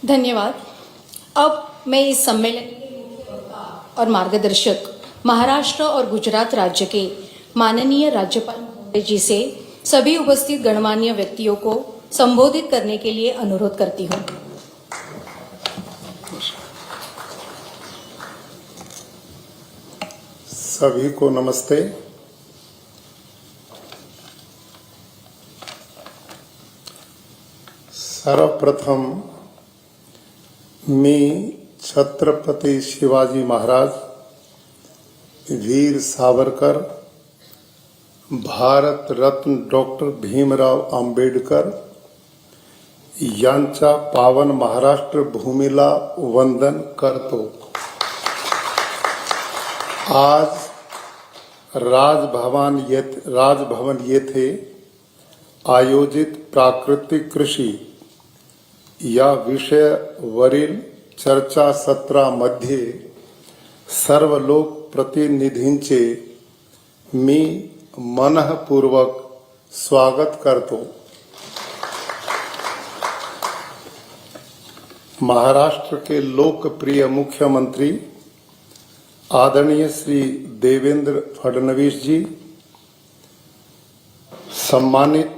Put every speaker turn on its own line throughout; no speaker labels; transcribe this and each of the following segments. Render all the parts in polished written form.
धन्यवाद। अब मैं इस सम्मेलन के मुख्य वक्ता और मार्गदर्शक महाराष्ट्र और गुजरात राज्य के माननीय राज्यपाल महोदय जी से सभी उपस्थित गणमान्य व्यक्तियों को संबोधित करने के लिए अनुरोध करती हूँ।
सभी को नमस्ते। सर्वप्रथम मी छत्रपती शिवाजी महाराज, वीर सावरकर, भारत रत्न डॉक्टर भीमराव आंबेडकर यांचा पावन महाराष्ट्र भूमीला वंदन करतो। आज राजभवन येथे आयोजित प्राकृतिक कृषी या विषयावरील चर्चा सत्रामध्ये सर्व लोक प्रतिनिधींचे मी मनःपूर्वक स्वागत करतो। महाराष्ट्र के लोकप्रिय मुख्यमंत्री आदरणीय श्री देवेंद्र फडणवीस जी, सम्मानित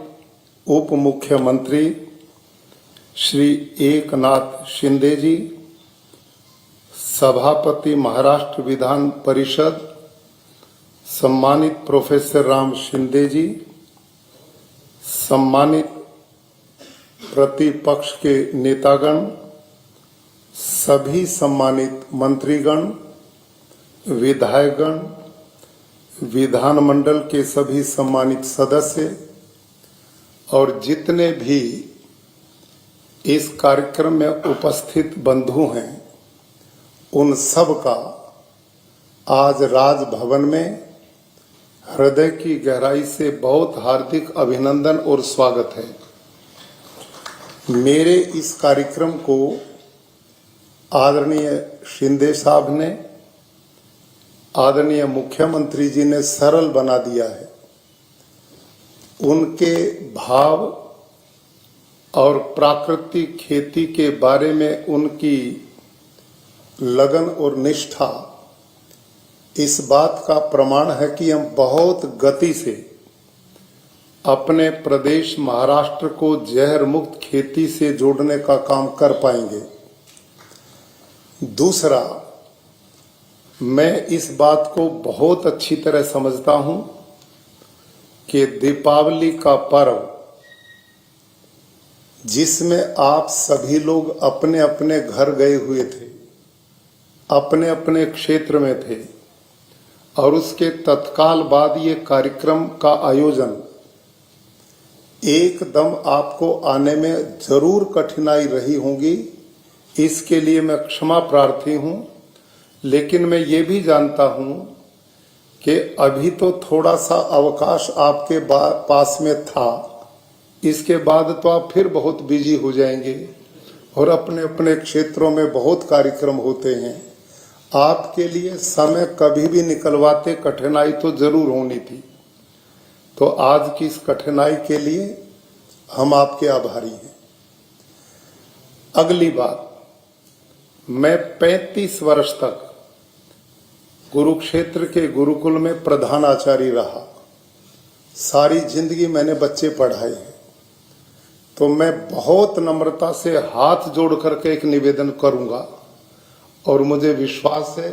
उप मुख्यमंत्री श्री एकनाथ शिंदे जी, सभापति महाराष्ट्र विधान परिषद सम्मानित प्रोफेसर राम शिंदे जी, सम्मानित प्रतिपक्ष के नेतागण, सभी सम्मानित मंत्रीगण, विधायकगण, विधानमंडल के सभी सम्मानित सदस्य और जितने भी इस कार्यक्रम में उपस्थित बंधु हैं, उन सब का आज राजभवन में हृदय की गहराई से बहुत हार्दिक अभिनंदन और स्वागत है। मेरे इस कार्यक्रम को आदरणीय शिंदे साहब ने, आदरणीय मुख्यमंत्री जी ने सरल बना दिया है। उनके भाव और प्राकृतिक खेती के बारे में उनकी लगन और निष्ठा इस बात का प्रमाण है कि हम बहुत गति से अपने प्रदेश महाराष्ट्र को जहर मुक्त खेती से जोड़ने का काम कर पाएंगे। दूसरा, मैं इस बात को बहुत अच्छी तरह समझता हूं कि दीपावली का पर्व, जिसमें आप सभी लोग अपने अपने घर गए हुए थे, अपने अपने क्षेत्र में थे, और उसके तत्काल बाद ये कार्यक्रम का आयोजन एकदम आपको आने में जरूर कठिनाई रही होगी। इसके लिए मैं क्षमा प्रार्थी हूं, लेकिन मैं ये भी जानता हूं कि अभी तो थोड़ा सा अवकाश आपके पास में था, इसके बाद तो आप फिर बहुत बिजी हो जाएंगे और अपने अपने क्षेत्रों में बहुत कार्यक्रम होते हैं। आपके लिए समय कभी भी निकलवाते कठिनाई तो जरूर होनी थी, तो आज की इस कठिनाई के लिए हम आपके आभारी हैं। अगली बात, मैं 35 वर्ष तक कुरुक्षेत्र के गुरुकुल में प्रधानाचार्य रहा। सारी जिंदगी मैंने बच्चे पढ़ाए हैं, तो मैं बहुत नम्रता से हाथ जोड़ करके एक निवेदन करूंगा, और मुझे विश्वास है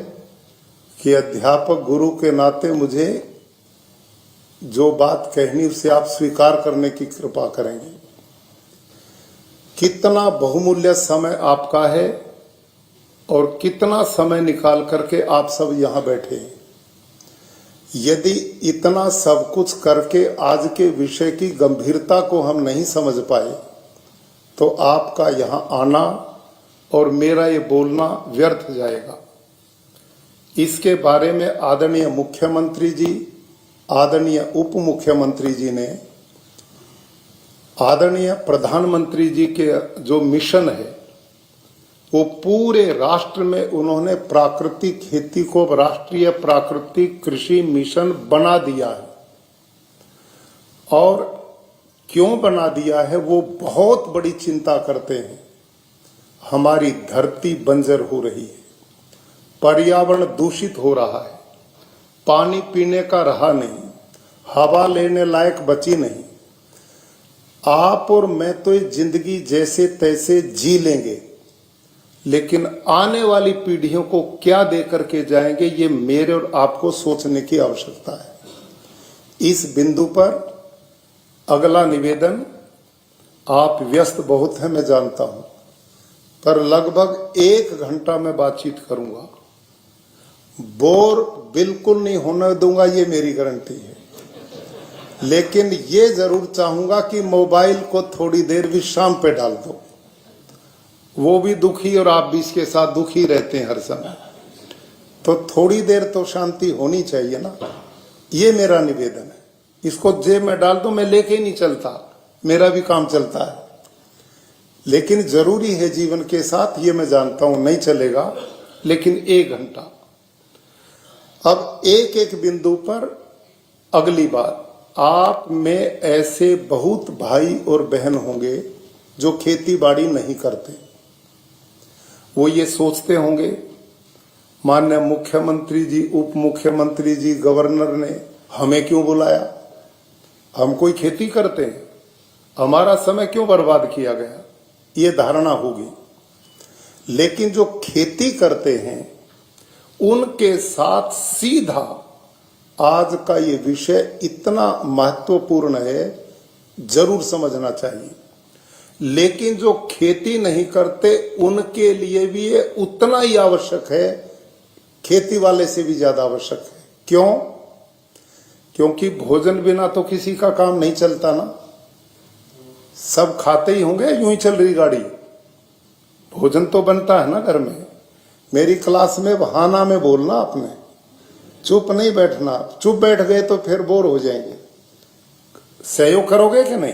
कि अध्यापक गुरु के नाते मुझे जो बात कहनी उसे आप स्वीकार करने की कृपा करेंगे। कितना बहुमूल्य समय आपका है और कितना समय निकाल करके आप सब यहाँ बैठे हैं। यदि इतना सब कुछ करके आज के विषय की गंभीरता को हम नहीं समझ पाए, तो आपका यहाँ आना और मेरा ये बोलना व्यर्थ जाएगा। इसके बारे में आदरणीय मुख्यमंत्री जी, आदरणीय उप मुख्यमंत्री जी ने, आदरणीय प्रधानमंत्री जी के जो मिशन है, वो पूरे राष्ट्र में उन्होंने प्राकृतिक खेती को राष्ट्रीय प्राकृतिक कृषि मिशन बना दिया है। और क्यों बना दिया है, वो बहुत बड़ी चिंता करते हैं। हमारी धरती बंजर हो रही है, पर्यावरण दूषित हो रहा है, पानी पीने का रहा नहीं, हवा लेने लायक बची नहीं। आप और मैं तो ये जिंदगी जैसे तैसे जी लेंगे, लेकिन आने वाली पीढ़ियों को क्या दे करके जाएंगे, ये मेरे और आपको सोचने की आवश्यकता है। इस बिंदु पर अगला निवेदन, आप व्यस्त बहुत हैं मैं जानता हूं, पर लगभग 1 घंटा मैं बातचीत करूंगा। बोर बिल्कुल नहीं होने दूंगा, ये मेरी गारंटी है। लेकिन ये जरूर चाहूंगा कि मोबाइल को थोड़ी देर विश्राम पे डाल दो। वो भी दुखी और आप भी इसके साथ दुखी रहते हैं हर समय, तो थोड़ी देर तो शांति होनी चाहिए ना। ये मेरा निवेदन है। इसको जेब में डाल दो, मैं लेके ही नहीं चलता, मेरा भी काम चलता है, लेकिन जरूरी है जीवन के साथ, ये मैं जानता हूं नहीं चलेगा, लेकिन 1 घंटा। अब एक एक बिंदु पर अगली बात, आप में ऐसे बहुत भाई और बहन होंगे जो खेती बाड़ी नहीं करते। वो ये सोचते होंगे माननीय मुख्यमंत्री जी, उप मुख्यमंत्री जी, गवर्नर ने हमें क्यों बुलाया, हम कोई खेती करते हैं, हमारा समय क्यों बर्बाद किया गया, ये धारणा होगी। लेकिन जो खेती करते हैं उनके साथ सीधा आज का ये विषय इतना महत्वपूर्ण है, जरूर समझना चाहिए। लेकिन जो खेती नहीं करते उनके लिए भी ये उतना ही आवश्यक है, खेती वाले से भी ज्यादा आवश्यक है। क्यों? क्योंकि भोजन बिना तो किसी का काम नहीं चलता ना। सब खाते ही होंगे, यूं ही चल रही गाड़ी, भोजन तो बनता है ना घर में। मेरी क्लास में बहाना में बोलना, आपने चुप नहीं बैठना। चुप बैठ गए तो फिर बोर हो जाएंगे। सहयोग करोगे कि नहीं?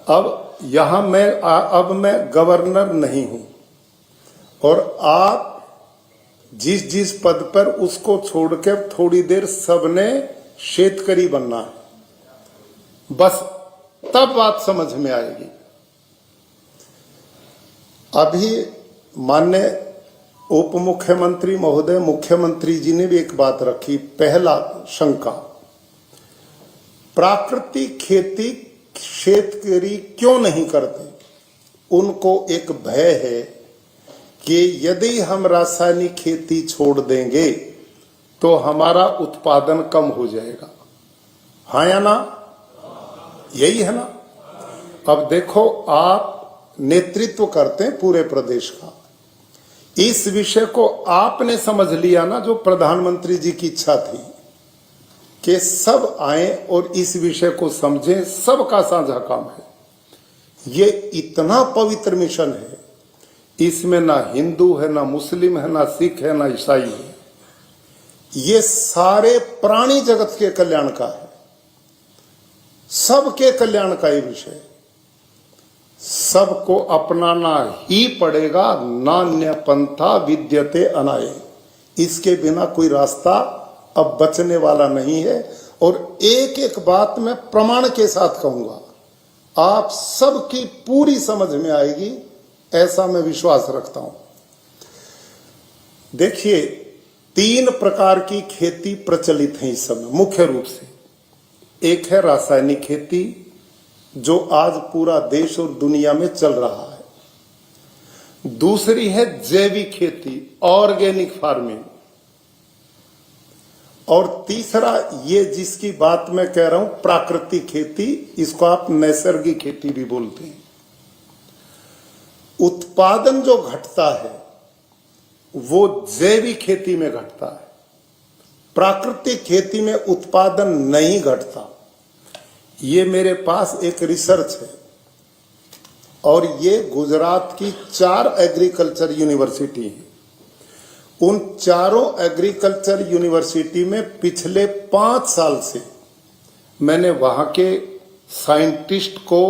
अब यहां मैं गवर्नर नहीं हूं, और आप जिस जिस पद पर उसको छोड़ के थोड़ी देर सबने शेतकरी बनना है, बस तब बात समझ में आएगी। अभी माननीय उप मुख्यमंत्री महोदय, मुख्यमंत्री जी ने भी एक बात रखी। पहला शंका, प्राकृतिक खेती शेतकरी क्यों नहीं करते? उनको एक भय है कि यदि हम रासायनिक खेती छोड़ देंगे तो हमारा उत्पादन कम हो जाएगा। हाँ या ना? यही है ना। अब देखो, आप नेतृत्व करते हैं पूरे प्रदेश का, इस विषय को आपने समझ लिया ना, जो प्रधानमंत्री जी की इच्छा थी कि सब आए और इस विषय को समझें, सबका साझा काम है। ये इतना पवित्र मिशन है, इसमें ना हिंदू है, ना मुस्लिम है, ना सिख है, ना ईसाई है। ये सारे प्राणी जगत के कल्याण का है, सबके कल्याण का ये विषय। सबको अपनाना ही पड़ेगा। नान्य पंथा विद्यते अनाय, इसके बिना कोई रास्ता अब बचने वाला नहीं है। और एक एक बात मैं प्रमाण के साथ कहूंगा, आप सबकी पूरी समझ में आएगी, ऐसा मैं विश्वास रखता हूं। देखिए, 3 प्रकार की खेती प्रचलित है इस समय मुख्य रूप से। एक है रासायनिक खेती, जो आज पूरा देश और दुनिया में चल रहा है। दूसरी है जैविक खेती, ऑर्गेनिक फार्मिंग। और तीसरा, ये जिसकी बात मैं कह रहा हूं, प्राकृतिक खेती, इसको आप नैसर्गिक खेती भी बोलते हैं। उत्पादन जो घटता है वो जैविक खेती में घटता है, प्राकृतिक खेती में उत्पादन नहीं घटता। ये मेरे पास एक रिसर्च है, और ये गुजरात की 4 एग्रीकल्चर यूनिवर्सिटी है। उन चारों एग्रीकल्चर यूनिवर्सिटी में पिछले 5 साल से मैंने वहां के साइंटिस्ट को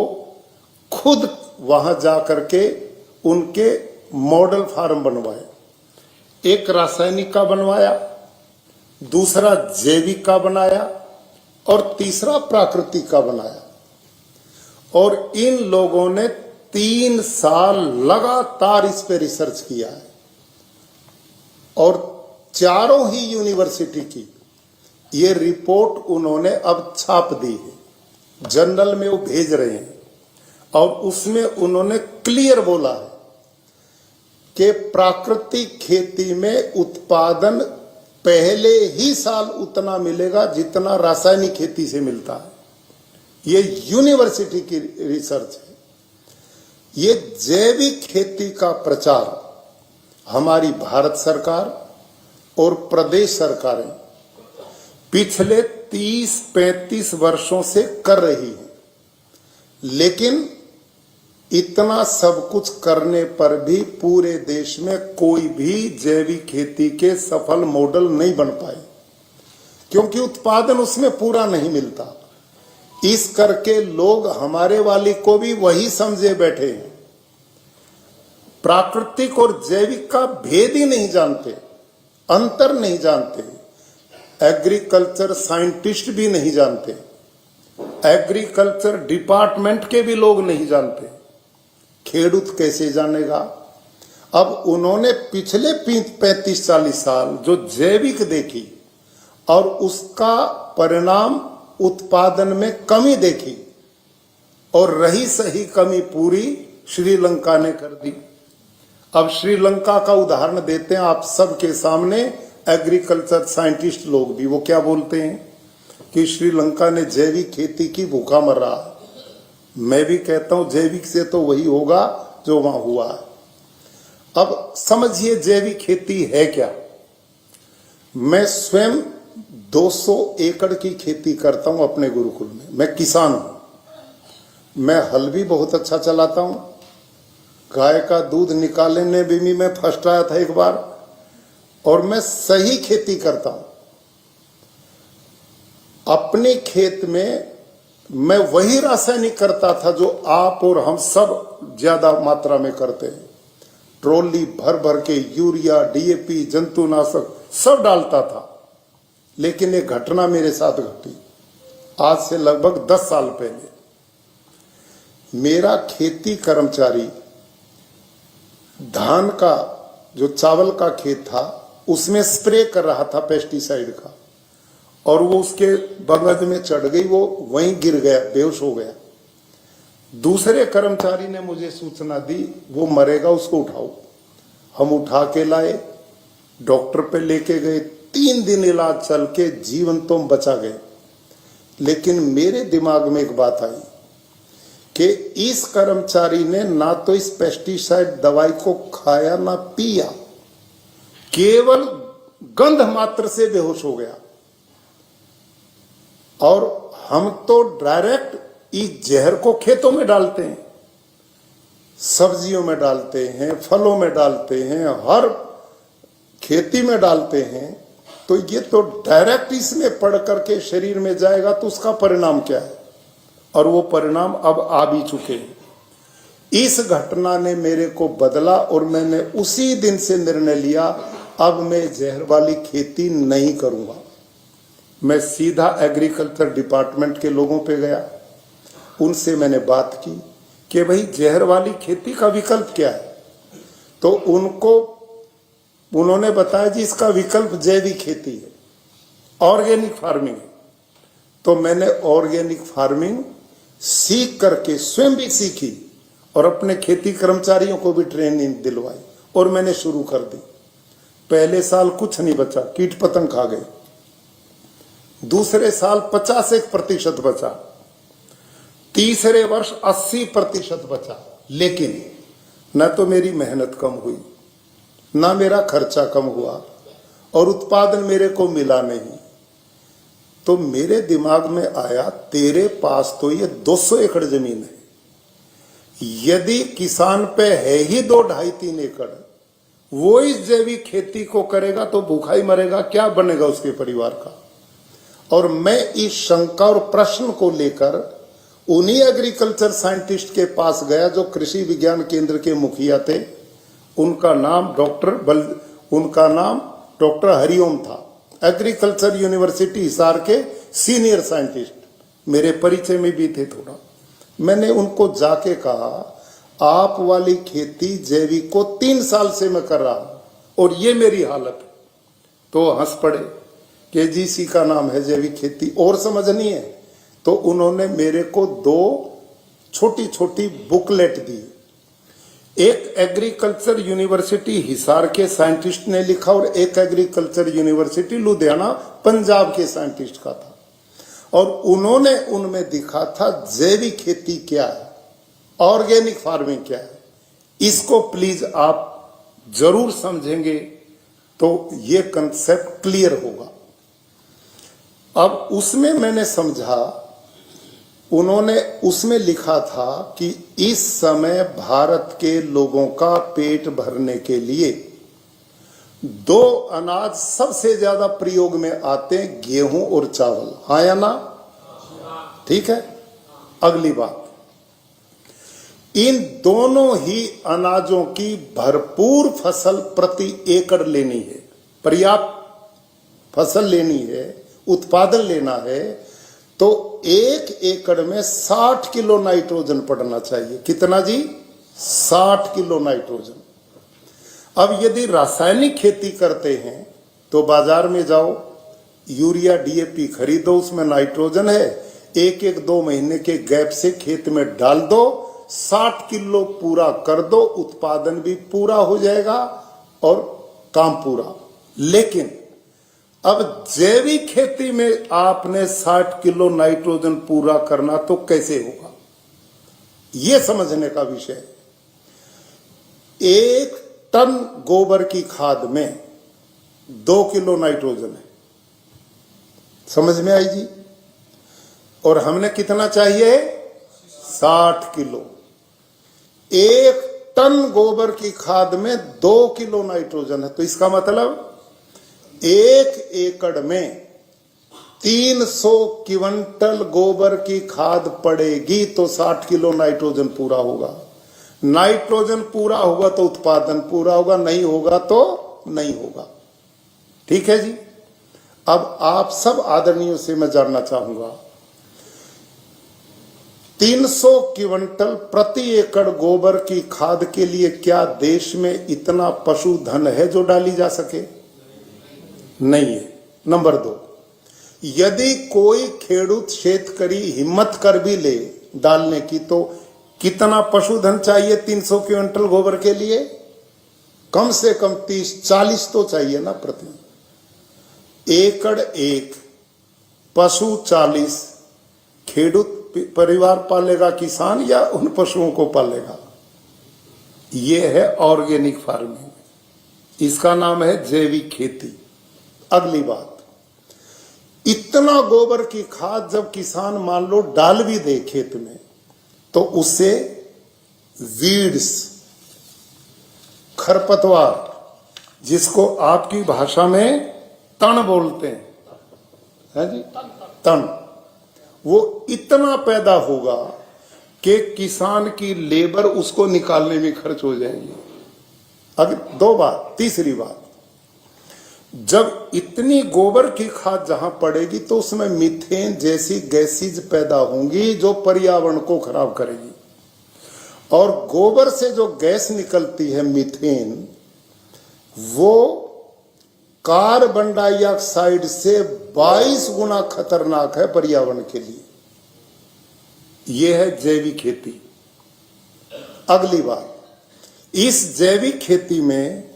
खुद वहां जा करके उनके मॉडल फार्म बनवाए। एक रासायनिक का बनवाया, दूसरा जैविक का बनाया, और तीसरा प्राकृतिक का बनाया। और इन लोगों ने 3 साल लगातार इस पे रिसर्च किया है और चारों ही यूनिवर्सिटी की ये रिपोर्ट उन्होंने अब छाप दी है, जर्नल में वो भेज रहे हैं और उसमें उन्होंने क्लियर बोला है कि प्राकृतिक खेती में उत्पादन पहले ही साल उतना मिलेगा जितना रासायनिक खेती से मिलता है। ये यूनिवर्सिटी की रिसर्च है। ये जैविक खेती का प्रचार हमारी भारत सरकार और प्रदेश सरकारें पिछले 30-35 वर्षों से कर रही है, लेकिन इतना सब कुछ करने पर भी पूरे देश में कोई भी जैविक खेती के सफल मॉडल नहीं बन पाए, क्योंकि उत्पादन उसमें पूरा नहीं मिलता। इस करके लोग हमारे वाली को भी वही समझे बैठे हैं, प्राकृतिक और जैविक का भेद ही नहीं जानते, अंतर नहीं जानते। एग्रीकल्चर साइंटिस्ट भी नहीं जानते, एग्रीकल्चर डिपार्टमेंट के भी लोग नहीं जानते, खेडूत कैसे जानेगा। अब उन्होंने पिछले 35-40 साल जो जैविक देखी और उसका परिणाम उत्पादन में कमी देखी, और रही सही कमी पूरी श्रीलंका ने कर दी। अब श्रीलंका का उदाहरण देते हैं आप सबके सामने, एग्रीकल्चर साइंटिस्ट लोग भी, वो क्या बोलते हैं कि श्रीलंका ने जैविक खेती की, भूखा मर रहा है। मैं भी कहता हूं जैविक से तो वही होगा जो वहां हुआ है। अब समझिए जैविक खेती है क्या। मैं स्वयं 200 एकड़ की खेती करता हूं अपने गुरुकुल में। मैं किसान हूं, मैं हल भी बहुत अच्छा चलाता हूं, गाय का दूध निकालने में भी मैं फर्स्ट आया था एक बार, और मैं सही खेती करता हूं। अपने खेत में मैं वही रासायनिक करता था जो आप और हम सब ज्यादा मात्रा में करते हैं। ट्रॉली भर भर के यूरिया, डीएपी, जंतुनाशक सब डालता था। लेकिन एक घटना मेरे साथ घटी आज से लगभग 10 साल पहले। मेरा खेती कर्मचारी धान का जो चावल का खेत था उसमें स्प्रे कर रहा था पेस्टिसाइड का, और वो उसके बगल में चढ़ गई, वो वहीं गिर गया, बेहोश हो गया। दूसरे कर्मचारी ने मुझे सूचना दी वो मरेगा, उसको उठाओ। हम उठा के लाए, डॉक्टर पे लेके गए, 3 दिन इलाज चल के जीवन तो बचा गए। लेकिन मेरे दिमाग में एक बात आई कि इस कर्मचारी ने ना तो इस पेस्टिसाइड दवाई को खाया ना पिया, केवल गंध मात्र से बेहोश हो गया। और हम तो डायरेक्ट इस जहर को खेतों में डालते हैं, सब्जियों में डालते हैं, फलों में डालते हैं, हर खेती में डालते हैं। तो ये तो डायरेक्ट इसमें पड़ करके शरीर में जाएगा, तो उसका परिणाम क्या है। और वो परिणाम अब आ भी चुके हैं। इस घटना ने मेरे को बदला और मैंने उसी दिन से निर्णय लिया, अब मैं जहर वाली खेती नहीं करूंगा। मैं सीधा एग्रीकल्चर डिपार्टमेंट के लोगों पे गया, उनसे मैंने बात की कि भाई जहर वाली खेती का विकल्प क्या है। तो उन्होंने बताया जी इसका विकल्प जैविक खेती है, ऑर्गेनिक फार्मिंग है। तो मैंने ऑर्गेनिक फार्मिंग सीख करके स्वयं भी सीखी और अपने खेती कर्मचारियों को भी ट्रेनिंग दिलवाई और मैंने शुरू कर दी। पहले साल कुछ नहीं बचा, कीट पतंग खा गए। दूसरे साल 50% बचा, तीसरे वर्ष 80% बचा। लेकिन न तो मेरी मेहनत कम हुई, ना मेरा खर्चा कम हुआ और उत्पादन मेरे को मिला नहीं। तो मेरे दिमाग में आया तेरे पास तो ये 200 एकड़ जमीन है, यदि किसान पे है ही 2, 2.5, 3 एकड़, वो इस जैविक खेती को करेगा तो भूखा ही मरेगा, क्या बनेगा उसके परिवार का। और मैं इस शंका और प्रश्न को लेकर उन्हीं एग्रीकल्चर साइंटिस्ट के पास गया जो कृषि विज्ञान केंद्र के मुखिया थे। उनका नाम डॉक्टर हरिओम था, एग्रीकल्चर यूनिवर्सिटी हिसार के सीनियर साइंटिस्ट, मेरे परिचय में भी थे थोड़ा। मैंने उनको जाके कहा आप वाली खेती जैविक को 3 साल से मैं कर रहा हूं और ये मेरी हालत है। तो हंस पड़े, केजीसी का नाम है जैविक खेती, और समझनी है। तो उन्होंने मेरे को 2 छोटी छोटी बुकलेट दी। एक एग्रीकल्चर यूनिवर्सिटी हिसार के साइंटिस्ट ने लिखा और एक एग्रीकल्चर यूनिवर्सिटी लुधियाना पंजाब के साइंटिस्ट का था, और उन्होंने उनमें दिखा था जैविक खेती क्या है, ऑर्गेनिक फार्मिंग क्या है। इसको प्लीज आप जरूर समझेंगे तो ये कंसेप्ट क्लियर होगा। अब उसमें मैंने समझा, उन्होंने उसमें लिखा था कि इस समय भारत के लोगों का पेट भरने के लिए 2 अनाज सबसे ज्यादा प्रयोग में आते हैं, गेहूं और चावल। हाँ या ना? ठीक है। अगली बात, इन दोनों ही अनाजों की भरपूर फसल प्रति एकड़ लेनी है, पर्याप्त फसल लेनी है, उत्पादन लेना है, तो 1 एकड़ में 60 किलो नाइट्रोजन पड़ना चाहिए। कितना जी? 60 किलो नाइट्रोजन। अब यदि रासायनिक खेती करते हैं तो बाजार में जाओ, यूरिया डीएपी खरीदो, उसमें नाइट्रोजन है, 1-2 महीने के गैप से खेत में डाल दो, 60 किलो पूरा कर दो, उत्पादन भी पूरा हो जाएगा और काम पूरा। लेकिन अब जैविक खेती में आपने 60 किलो नाइट्रोजन पूरा करना तो कैसे होगा, यह समझने का विषय है। 1 टन गोबर की खाद में 2 किलो नाइट्रोजन है, समझ में आई जी? और हमने कितना चाहिए? 60 किलो। 1 टन गोबर की खाद में 2 किलो नाइट्रोजन है, तो इसका मतलब 1 एकड़ में 300 क्विंटल गोबर की खाद पड़ेगी तो 60 किलो नाइट्रोजन पूरा होगा। नाइट्रोजन पूरा होगा तो उत्पादन पूरा होगा, नहीं होगा तो नहीं होगा। ठीक है जी। अब आप सब आदरणीयों से मैं जानना चाहूंगा, 300 क्विंटल प्रति एकड़ गोबर की खाद के लिए क्या देश में इतना पशुधन है जो डाली जा सके? नहीं है। नंबर 2, यदि कोई खेडूत शेतकरी हिम्मत कर भी ले डालने की, तो कितना पशुधन चाहिए 300 क्विंटल गोबर के लिए? कम से कम 30-40 तो चाहिए ना प्रति एकड़। 1 पशु 40, खेडूत परिवार पालेगा किसान या उन पशुओं को पालेगा? यह है ऑर्गेनिक फार्मिंग, इसका नाम है जैविक खेती। अगली बात, इतना गोबर की खाद जब किसान मान लो डाल भी दे खेत में, तो उससे वीड्स, खरपतवार, जिसको आपकी भाषा में तण बोलते हैं, है जी, तण, वो इतना पैदा होगा कि किसान की लेबर उसको निकालने में खर्च हो जाएगी। अब 2 बात। तीसरी बात, जब इतनी गोबर की खाद जहां पड़ेगी तो उसमें मीथेन जैसी गैसेज पैदा होंगी जो पर्यावरण को खराब करेगी, और गोबर से जो गैस निकलती है मीथेन, वो कार्बन डाइऑक्साइड से 22 गुना खतरनाक है पर्यावरण के लिए। यह है जैविक खेती। अगली बात, इस जैविक खेती में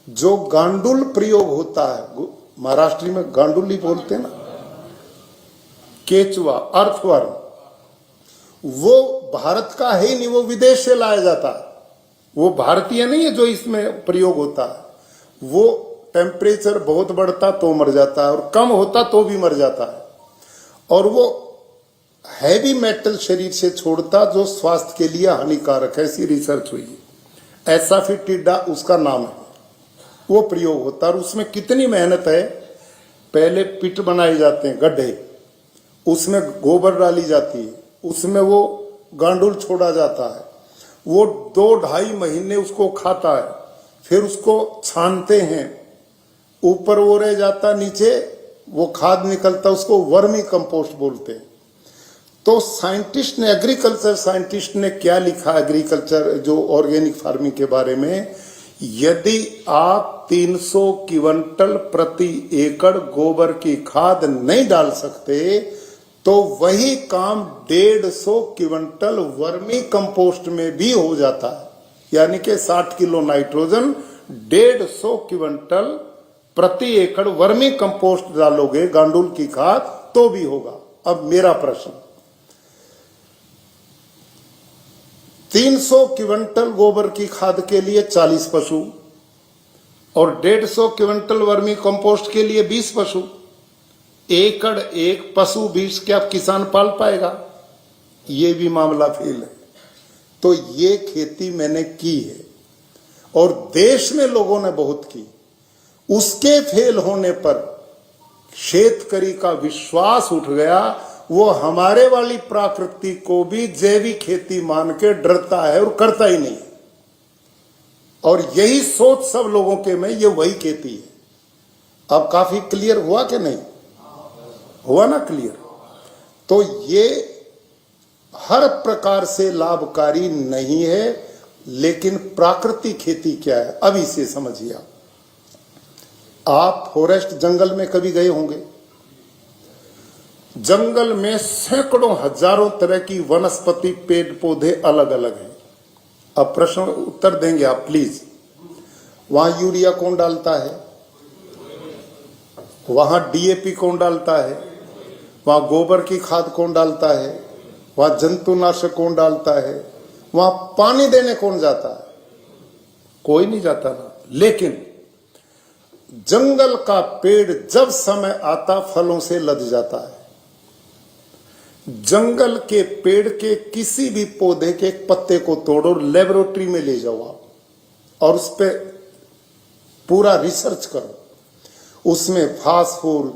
जो गांडुल प्रयोग होता है, महाराष्ट्र में गांडुल ही बोलते हैं ना, केचुआ, अर्थवर्म, वो भारत का है ही नहीं, वो विदेश से लाया जाता है। वो भारतीय नहीं है जो इसमें प्रयोग होता है। वो टेम्परेचर बहुत बढ़ता तो मर जाता है और कम होता तो भी मर जाता है, और वो हैवी मेटल शरीर से छोड़ता जो स्वास्थ्य के लिए हानिकारक है। ऐसी रिसर्च हुई है। एसाफिटिडा उसका नाम है। वो प्रयोग होता है और उसमें कितनी मेहनत है। पहले पिट बनाए जाते हैं, गड्ढे, उसमें गोबर डाली जाती है, उसमें वो गांडुल छोड़ा जाता है, वो 2-2.5 महीने उसको खाता है, फिर उसको छानते हैं, ऊपर वो रह जाता, नीचे वो खाद निकलता, उसको वर्मी कंपोस्ट बोलते हैं। तो साइंटिस्ट ने, एग्रीकल्चर साइंटिस्ट ने क्या लिखा एग्रीकल्चर जो ऑर्गेनिक फार्मिंग के बारे में, यदि आप 300 क्विंटल प्रति एकड़ गोबर की खाद नहीं डाल सकते तो वही काम 150 क्विंटल वर्मी कंपोस्ट में भी हो जाता है, यानी कि 60 किलो नाइट्रोजन 150 क्विंटल प्रति एकड़ वर्मी कंपोस्ट डालोगे गांडूल की खाद तो भी होगा। अब मेरा प्रश्न, 300 क्विंटल गोबर की खाद के लिए 40 पशु और 150 क्विंटल वर्मी कंपोस्ट के लिए 20 पशु, एकड़ एक पशु 20 क्या किसान पाल पाएगा? ये भी मामला फेल है। तो ये खेती मैंने की है और देश में लोगों ने बहुत की। उसके फेल होने पर शेतकरी का विश्वास उठ गया, वो हमारे वाली प्रकृति को भी जैविक खेती मान के डरता है और करता ही नहीं। और यही सोच सब लोगों के में, ये वही खेती है। अब काफी क्लियर हुआ कि नहीं हुआ ना क्लियर? तो ये हर प्रकार से लाभकारी नहीं है, लेकिन प्राकृतिक खेती क्या है अब इसे समझिए। आप फॉरेस्ट जंगल में कभी गए होंगे? जंगल में सैकड़ों हजारों तरह की वनस्पति पेड़ पौधे अलग अलग हैं। अब प्रश्न उत्तर देंगे आप प्लीज। वहां यूरिया कौन डालता है? वहां डीएपी कौन डालता है? वहां गोबर की खाद कौन डालता है? वहां जंतुनाशक कौन डालता है? वहां पानी देने कौन जाता है? कोई नहीं जाता ना। लेकिन जंगल का पेड़ जब समय आता फलों से लद जाता है। जंगल के पेड़ के किसी भी पौधे के एक पत्ते को तोड़ो, लेबोरेटरी में ले जाओ आप और उस पर पूरा रिसर्च करो। उसमें phosphor,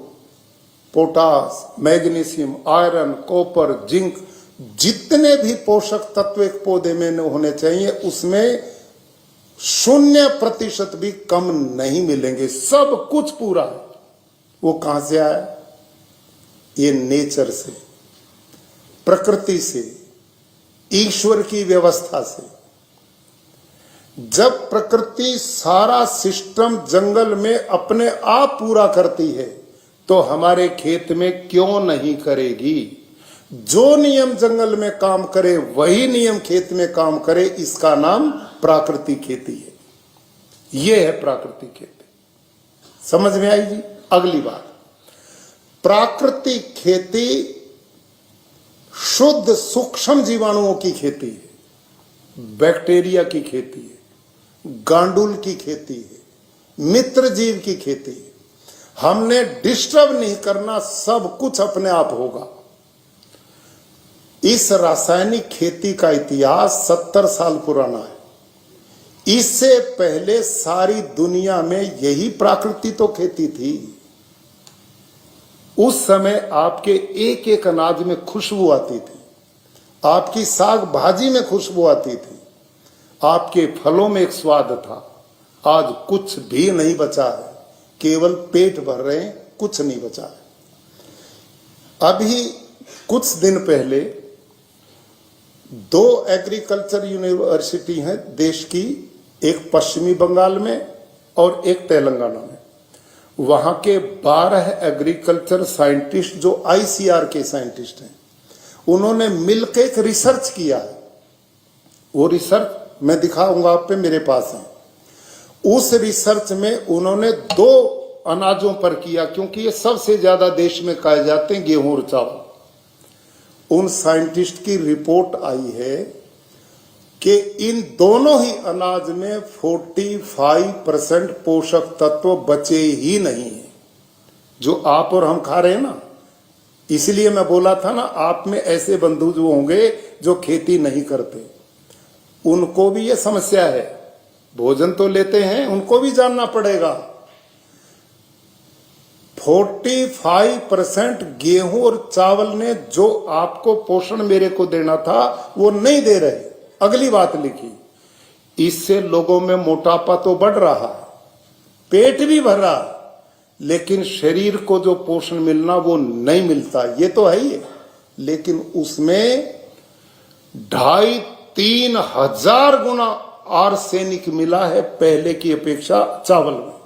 potash, magnesium, iron, copper, zinc, जितने भी पोषक तत्व एक पौधे में होने चाहिए उसमें 0% भी कम नहीं मिलेंगे। सब कुछ पूरा है। वो कहां से आया? ये नेचर से, प्रकृति से, ईश्वर की व्यवस्था से। जब प्रकृति सारा सिस्टम जंगल में अपने आप पूरा करती है तो हमारे खेत में क्यों नहीं करेगी? जो नियम जंगल में काम करे वही नियम खेत में काम करे, इसका नाम प्राकृतिक खेती है। यह है प्राकृतिक खेती। समझ में आई जी? अगली बात, प्राकृतिक खेती शुद्ध सूक्ष्म जीवाणुओं की खेती है, बैक्टीरिया की खेती है, गांडुल की खेती है, मित्र जीव की खेती है। हमने डिस्टर्ब नहीं करना, सब कुछ अपने आप होगा। इस रासायनिक खेती का इतिहास 70 साल पुराना है। इससे पहले सारी दुनिया में यही प्राकृतिक तो खेती थी। उस समय आपके एक एक अनाज में खुशबू आती थी, आपकी साग भाजी में खुशबू आती थी, आपके फलों में एक स्वाद था। आज कुछ भी नहीं बचा है, केवल पेट भर रहे हैं, कुछ नहीं बचा है। अभी कुछ दिन पहले 2 एग्रीकल्चर यूनिवर्सिटी हैं देश की, एक पश्चिमी बंगाल में और एक तेलंगाना में। वहां के 12 एग्रीकल्चर साइंटिस्ट जो आईसीआर के साइंटिस्ट हैं, उन्होंने मिलकर एक रिसर्च किया है। वो रिसर्च मैं दिखाऊंगा आप पे, मेरे पास है। उस रिसर्च में उन्होंने 2 अनाजों पर किया, क्योंकि ये सबसे ज्यादा देश में खाए जाते हैं, गेहूं और चावल। उन साइंटिस्ट की रिपोर्ट आई है कि इन दोनों ही अनाज में 45% पोषक तत्व बचे ही नहीं है, जो आप और हम खा रहे हैं ना। इसलिए मैं बोला था ना, आप में ऐसे बंधु जो होंगे जो खेती नहीं करते, उनको भी ये समस्या है। भोजन तो लेते हैं, उनको भी जानना पड़ेगा। 45% गेहूं और चावल ने जो आपको पोषण मेरे को देना था वो नहीं दे रहे। अगली बात लिखी, इससे लोगों में मोटापा तो बढ़ रहा है, पेट भी भर रहा है, लेकिन शरीर को जो पोषण मिलना वो नहीं मिलता। ये तो है ही है, लेकिन उसमें 2,500-3 हजार गुना आर्सेनिक मिला है पहले की अपेक्षा चावल में।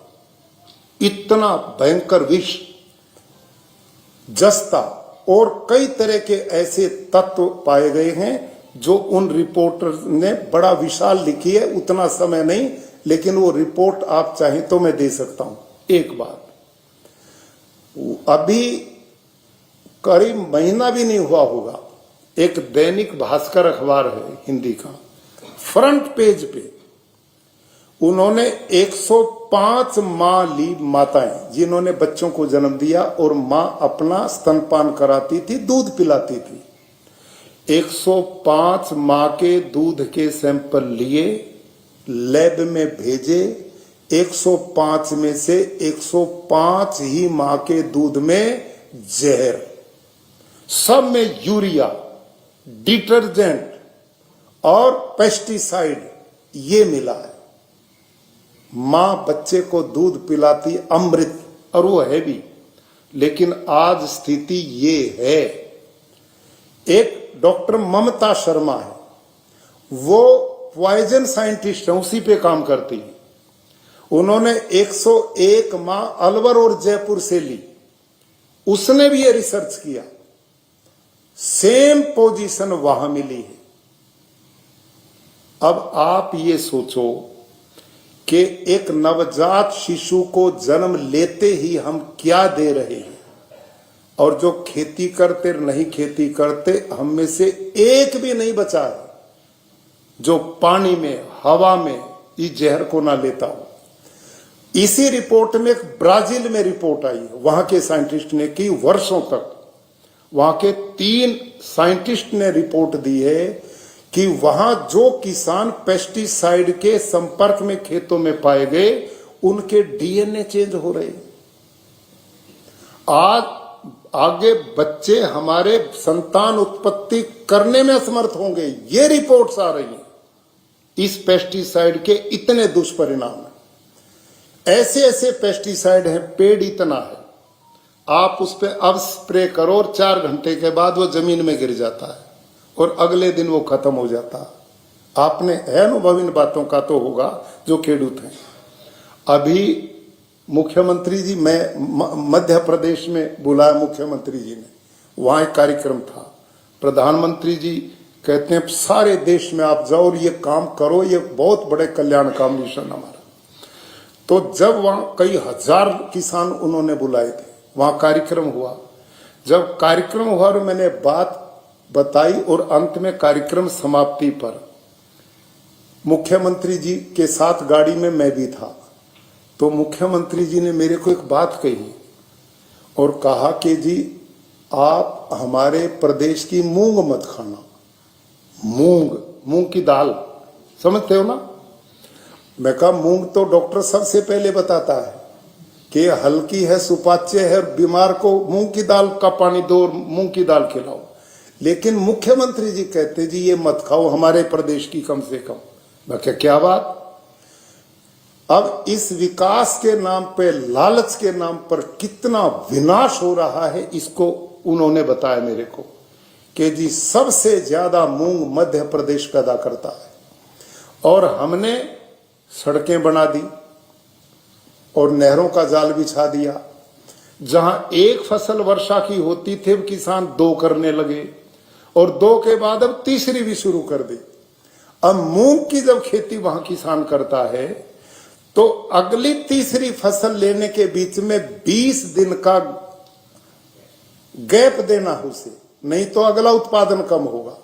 इतना भयंकर विष, जस्ता और कई तरह के ऐसे तत्व पाए गए हैं जो उन रिपोर्टर ने बड़ा विशाल लिखी है, उतना समय नहीं, लेकिन वो रिपोर्ट आप चाहें तो मैं दे सकता हूं। एक बात, अभी करीब महीना भी नहीं हुआ होगा, एक दैनिक भास्कर अखबार है हिंदी का, फ्रंट पेज पे उन्होंने 105 मां ली, माताएं जिन्होंने बच्चों को जन्म दिया और मां अपना स्तनपान कराती थी, दूध पिलाती थी। 105 मां के दूध के सैंपल लिए, लैब में भेजे। 105 में से 105 ही मां के दूध में जहर, सब में यूरिया, डिटर्जेंट और पेस्टिसाइड ये मिला है। मां बच्चे को दूध पिलाती अमृत, और वो है भी, लेकिन आज स्थिति ये है। एक डॉक्टर ममता शर्मा है, वो पॉइजन साइंटिस्ट है, उसी पे काम करती है। उन्होंने 101 मां अलवर और जयपुर से ली, उसने भी ये रिसर्च किया, सेम पोजीशन वहां मिली है। अब आप ये सोचो कि एक नवजात शिशु को जन्म लेते ही हम क्या दे रहे हैं, और जो खेती करते नहीं खेती करते, हम में से एक भी नहीं बचा है जो पानी में, हवा में इस जहर को ना लेता हो। इसी रिपोर्ट में एक ब्राजील में रिपोर्ट आई, वहां के साइंटिस्ट ने की, वर्षों तक वहां के 3 साइंटिस्ट ने रिपोर्ट दी है कि वहां जो किसान पेस्टिसाइड के संपर्क में खेतों में पाए गए, उनके डीएनए चेंज हो रहे। आज आगे बच्चे हमारे संतान उत्पत्ति करने में असमर्थ होंगे, ये रिपोर्ट्स आ रही हैं। इस पेस्टिसाइड के इतने दुष्परिणाम हैं, ऐसे ऐसे पेस्टिसाइड हैं, पेड़ इतना है, आप उस पर अब स्प्रे करो और 4 घंटे के बाद वो जमीन में गिर जाता है और अगले दिन वो खत्म हो जाता है। आपने है अनुभव इन बातों का तो होगा जो खेडूत हैं। अभी मुख्यमंत्री जी, मैं मध्य प्रदेश में बुलाया मुख्यमंत्री जी ने, वहां एक कार्यक्रम था। प्रधानमंत्री जी कहते हैं सारे देश में आप जाओ और ये काम करो, ये बहुत बड़े कल्याण का मिशन हमारा। तो जब वहां कई हजार किसान उन्होंने बुलाए थे, वहां कार्यक्रम हुआ। जब कार्यक्रम हुआ और मैंने बात बताई और अंत में कार्यक्रम समाप्ति पर मुख्यमंत्री जी के साथ गाड़ी में मैं भी था, तो मुख्यमंत्री जी ने मेरे को एक बात कही और कहा कि जी आप हमारे प्रदेश की मूंग मत खाना। मूंग की दाल समझते हो ना? मैं कहा मूंग तो डॉक्टर सबसे पहले बताता है कि हल्की है, सुपाच्य है, बीमार को मूंग की दाल का पानी दो और मूंग की दाल खिलाओ। लेकिन मुख्यमंत्री जी कहते जी ये मत खाओ हमारे प्रदेश की कम से कम। मैं क्या बात। अब इस विकास के नाम पे, लालच के नाम पर कितना विनाश हो रहा है, इसको उन्होंने बताया मेरे को कि जी सबसे ज्यादा मूंग मध्य प्रदेश पैदा करता है। और हमने सड़कें बना दी और नहरों का जाल बिछा दिया। जहां एक फसल वर्षा की होती थी, किसान 2 करने लगे और 2 के बाद अब तीसरी भी शुरू कर दी। अब मूंग की जब खेती वहां किसान करता है तो अगली तीसरी फसल लेने के बीच में 20 दिन का गैप देना उसे, नहीं तो अगला उत्पादन कम होगा।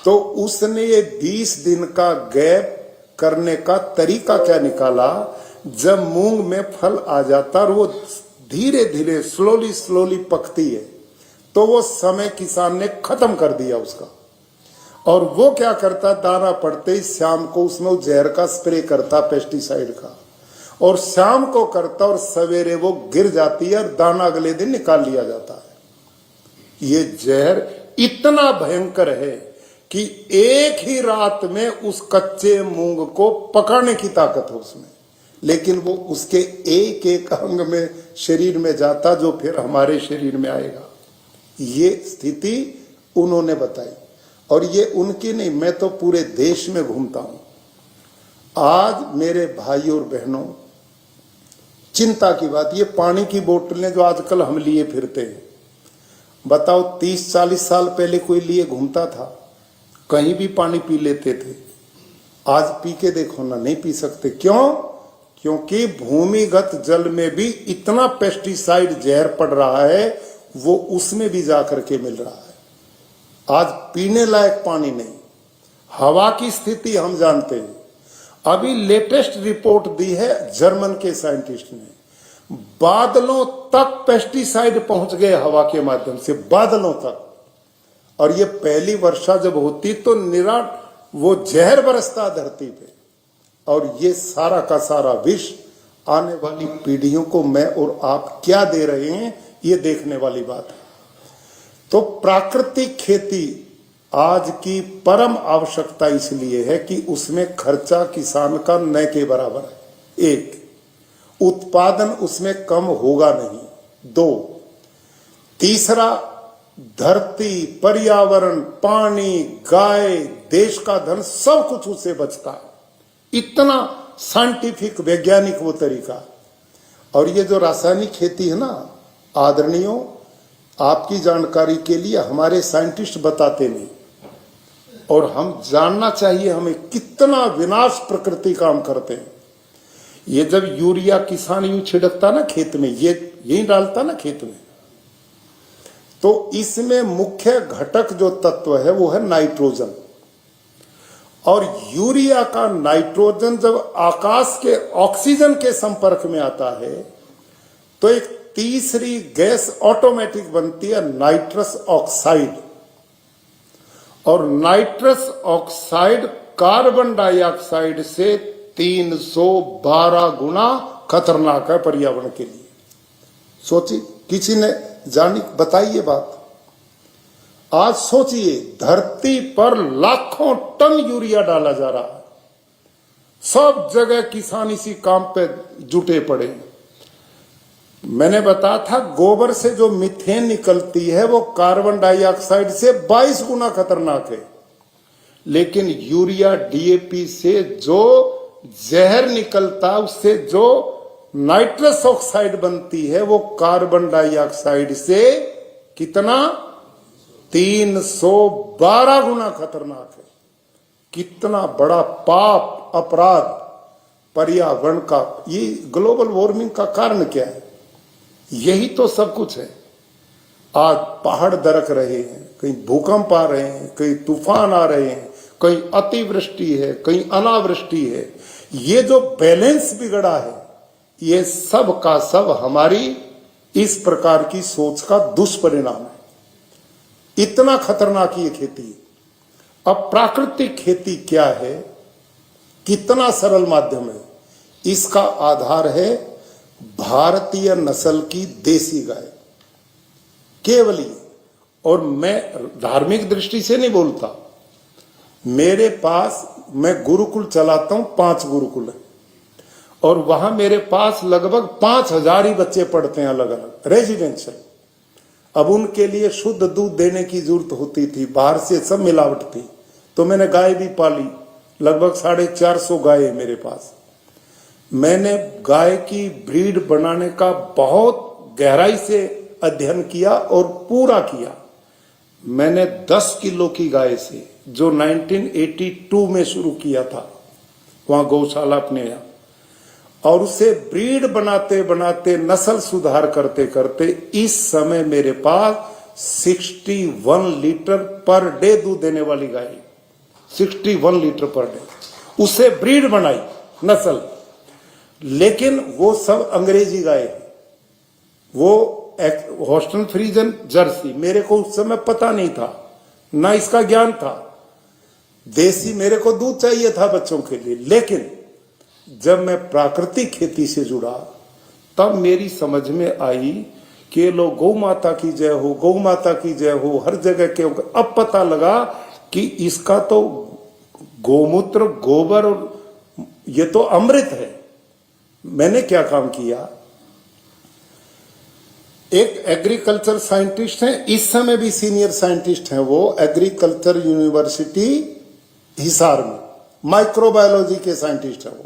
तो उसने ये 20 दिन का गैप करने का तरीका क्या निकाला, जब मूंग में फल आ जाता और वो धीरे धीरे स्लोली पकती है, तो वो समय किसान ने खत्म कर दिया उसका। और वो क्या करता, दाना पड़ते ही शाम को उसमें जहर का स्प्रे करता, पेस्टिसाइड का, और शाम को करता और सवेरे वो गिर जाती है और दाना अगले दिन निकाल लिया जाता है। ये जहर इतना भयंकर है कि एक ही रात में उस कच्चे मूंग को पकाने की ताकत है उसमें, लेकिन वो उसके एक एक अंग में शरीर में जाता, जो फिर हमारे शरीर में आएगा। ये स्थिति उन्होंने बताई। और ये उनकी नहीं, मैं तो पूरे देश में घूमता हूं। आज मेरे भाई और बहनों, चिंता की बात, ये पानी की बोतलें जो आजकल हम लिए फिरते हैं, बताओ 30-40 साल पहले कोई लिए घूमता था? कहीं भी पानी पी लेते थे। आज पी के देखो ना, नहीं पी सकते। क्यों? क्योंकि भूमिगत जल में भी इतना पेस्टिसाइड जहर पड़ रहा है, वो उसमें भी जाकर के मिल रहा है। आज पीने लायक पानी नहीं। हवा की स्थिति हम जानते हैं। अभी लेटेस्ट रिपोर्ट दी है जर्मन के साइंटिस्ट ने, बादलों तक पेस्टिसाइड पहुंच गए हवा के माध्यम से, बादलों तक। और ये पहली वर्षा जब होती तो निराट वो जहर बरसता धरती पे। और ये सारा का सारा विष आने वाली पीढ़ियों को मैं और आप क्या दे रहे हैं, ये देखने वाली बात है। तो प्राकृतिक खेती आज की परम आवश्यकता इसलिए है कि उसमें खर्चा किसान का न के बराबर है। एक, उत्पादन उसमें कम होगा नहीं। दो, तीसरा, धरती, पर्यावरण, पानी, गाय, देश का धन, सब कुछ उससे बचता है। इतना साइंटिफिक वैज्ञानिक वो तरीका। और ये जो रासायनिक खेती है ना, आदरणीयों, आपकी जानकारी के लिए हमारे साइंटिस्ट बताते नहीं, और हम जानना चाहिए हमें कितना विनाश प्रकृति काम करते हैं। ये जब यूरिया किसान यूं छिड़कता ना खेत में, ये यही डालता ना खेत में, तो इसमें मुख्य घटक जो तत्व है वो है नाइट्रोजन। और यूरिया का नाइट्रोजन जब आकाश के ऑक्सीजन के संपर्क में आता है तो एक तीसरी गैस ऑटोमेटिक बनती है, नाइट्रस ऑक्साइड। और नाइट्रस ऑक्साइड कार्बन डाइऑक्साइड से 312 गुना खतरनाक है पर्यावरण के लिए। सोचिए, किसी ने जानी बताई ये बात? आज सोचिए, धरती पर लाखों टन यूरिया डाला जा रहा है, सब जगह किसान इसी काम पे जुटे पड़े हैं। मैंने बताया था गोबर से जो मीथेन निकलती है वो कार्बन डाइऑक्साइड से 22 गुना खतरनाक है। लेकिन यूरिया डीएपी से जो जहर निकलता है, उससे जो नाइट्रस ऑक्साइड बनती है, वो कार्बन डाइऑक्साइड से कितना? 312 गुना खतरनाक है। कितना बड़ा पाप, अपराध पर्यावरण का। ये ग्लोबल वार्मिंग का कारण क्या है? यही तो सब कुछ है। आज पहाड़ दरक रहे हैं, कहीं भूकंप आ रहे हैं, कहीं तूफान आ रहे हैं, कहीं अतिवृष्टि है, कहीं अनावृष्टि है। ये जो बैलेंस बिगड़ा है, ये सब का सब हमारी इस प्रकार की सोच का दुष्परिणाम है। इतना खतरनाक ये खेती है। अब प्राकृतिक खेती क्या है? कितना सरल माध्यम है। इसका आधार है भारतीय नस्ल की देसी गाय, केवल ये। और मैं धार्मिक दृष्टि से नहीं बोलता। मेरे पास, मैं गुरुकुल चलाता हूं, 5 गुरुकुल है, और वहां मेरे पास लगभग 5000 ही बच्चे पढ़ते हैं, अलग अलग रेजिडेंशियल। अब उनके लिए शुद्ध दूध देने की जरूरत होती थी, बाहर से सब मिलावट थी। तो मैंने गाय भी पाली, लगभग 450 गाय है मेरे पास। मैंने गाय की ब्रीड बनाने का बहुत गहराई से अध्ययन किया और पूरा किया। मैंने 10 किलो की गाय से, जो 1982 में शुरू किया था वहां गौशाला अपने यहाँ, और उसे ब्रीड बनाते बनाते, नस्ल सुधार करते करते इस समय मेरे पास 61 लीटर पर डे दूध देने वाली गाय, 61 लीटर पर डे। उसे ब्रीड बनाई, नस्ल। लेकिन वो सब अंग्रेजी गाय है, वो हॉस्टन फ्रीजन जर्सी। मेरे को उस समय पता नहीं था, ना इसका ज्ञान था। देसी मेरे को दूध चाहिए था बच्चों के लिए। लेकिन जब मैं प्राकृतिक खेती से जुड़ा, तब मेरी समझ में आई कि लोग गौ माता की जय हो, गौ माता की जय हो, हर जगह के। अब पता लगा कि इसका तो गोमूत्र, गोबर, और ये तो अमृत है। मैंने क्या काम किया, एक एग्रीकल्चर साइंटिस्ट हैं, इस समय भी सीनियर साइंटिस्ट हैं, वो एग्रीकल्चर यूनिवर्सिटी हिसार में माइक्रोबायोलॉजी के साइंटिस्ट हैं वो।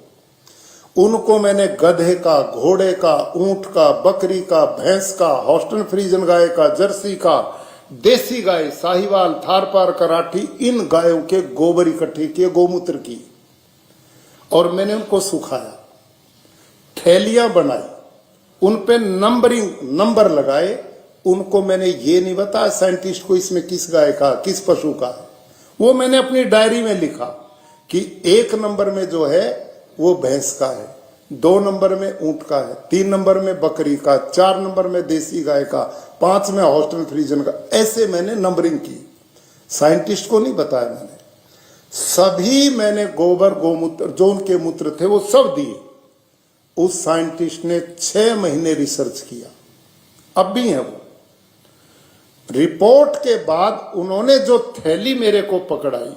उनको मैंने गधे का, घोड़े का, ऊंट का, बकरी का, भैंस का, हॉस्टन फ्रीजन गाय का, जर्सी का, देसी गाय, साहिवाल, थारपार, कराठी, इन गायों के गोबर इकट्ठे किए, गोमूत्र की, और मैंने उनको सुखाया, थैलियां बनाई, उन पे नंबर लगाए। उनको मैंने ये नहीं बताया साइंटिस्ट को इसमें किस गाय का, किस पशु का है, वो मैंने अपनी डायरी में लिखा कि 1 नंबर में जो है वो भैंस का है, 2 नंबर में ऊंट का है, 3 नंबर में बकरी का, 4 नंबर में देसी गाय का, 5 में हॉस्टन फ्रीजन का। ऐसे मैंने नंबरिंग की, साइंटिस्ट को नहीं बताया मैंने। सभी मैंने गोबर, गोमूत्र, जो उनके मूत्र थे वो सब दिए। उस साइंटिस्ट ने 6 महीने रिसर्च किया, अब भी है वो। रिपोर्ट के बाद उन्होंने जो थैली मेरे को पकड़ाई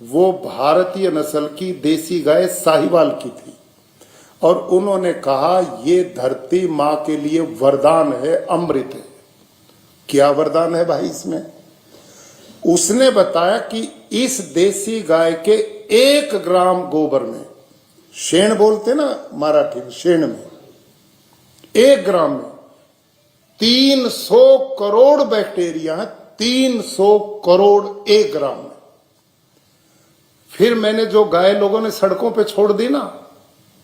वो भारतीय नस्ल की देसी गाय साहिवाल की थी, और उन्होंने कहा ये धरती मां के लिए वरदान है, अमृत है। क्या वरदान है भाई इसमें? उसने बताया कि इस देसी गाय के 1 ग्राम गोबर में, शेण बोलते ना मराठी में, शेण में 1 ग्राम में 300 करोड़ बैक्टीरिया है, 300 करोड़ 1 ग्राम में। फिर मैंने जो गाय लोगों ने सड़कों पे छोड़ दी ना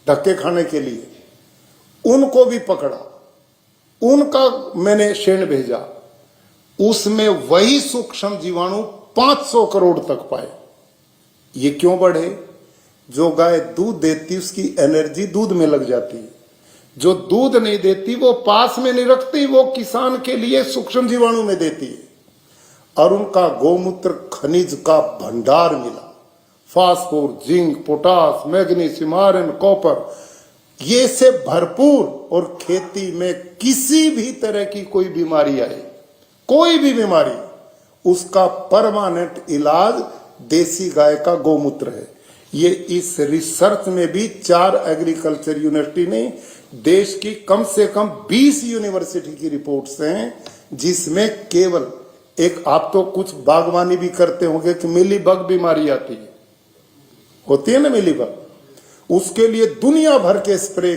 धक्के खाने के लिए, उनको भी पकड़ा, उनका मैंने शेण भेजा, उसमें वही सूक्ष्म जीवाणु 500 करोड़ तक पाए। ये क्यों बढ़े? जो गाय दूध देती उसकी एनर्जी दूध में लग जाती है, जो दूध नहीं देती वो पास में नहीं रखती, वो किसान के लिए सूक्ष्म जीवाणु में देती है। और उनका गोमूत्र खनिज का भंडार मिला, phosphor, zinc, potash, magnesium, iron, copper, ये से भरपूर। और खेती में किसी भी तरह की कोई बीमारी आए, कोई भी बीमारी, उसका परमानेंट इलाज देसी गाय का गोमूत्र है। ये इस रिसर्च में भी 4 एग्रीकल्चर यूनिवर्सिटी ने, देश की कम से कम 20 यूनिवर्सिटी की रिपोर्ट्स हैं, जिसमें केवल एक, आप तो कुछ बागवानी भी करते होंगे कि मिलीबग बीमारी आती है, होती है ना मिलीबग, उसके लिए दुनिया भर के स्प्रे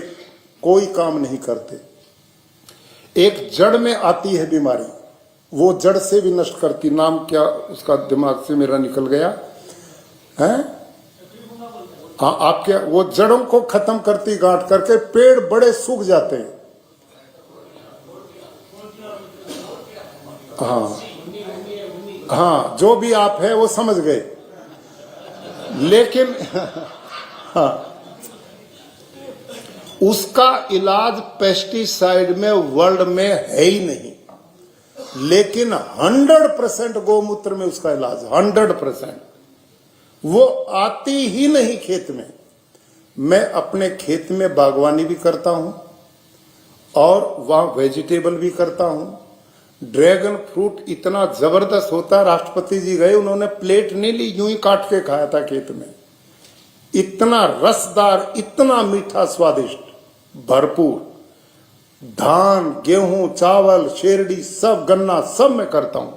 कोई काम नहीं करते। एक जड़ में आती है बीमारी, वो जड़ से भी नष्ट करती, नाम क्या उसका दिमाग से मेरा निकल गया है, हाँ आपके, वो जड़ों को खत्म करती, गांठ करके पेड़ बड़े सूख जाते हैं। हाँ हाँ, जो भी आप है वो समझ गए, लेकिन हाँ, उसका इलाज पेस्टिसाइड में वर्ल्ड में है ही नहीं, लेकिन 100% गोमूत्र में उसका इलाज, 100%। वो आती ही नहीं खेत में। मैं अपने खेत में बागवानी भी करता हूं और वहां वेजिटेबल भी करता हूं। ड्रैगन फ्रूट इतना जबरदस्त होता, राष्ट्रपति जी गए, उन्होंने प्लेट नहीं ली, यूं ही काट के खाया था खेत में। इतना रसदार, इतना मीठा, स्वादिष्ट, भरपूर। धान, गेहूं, चावल, शेरडी, सब, गन्ना, सब मैं करता हूं,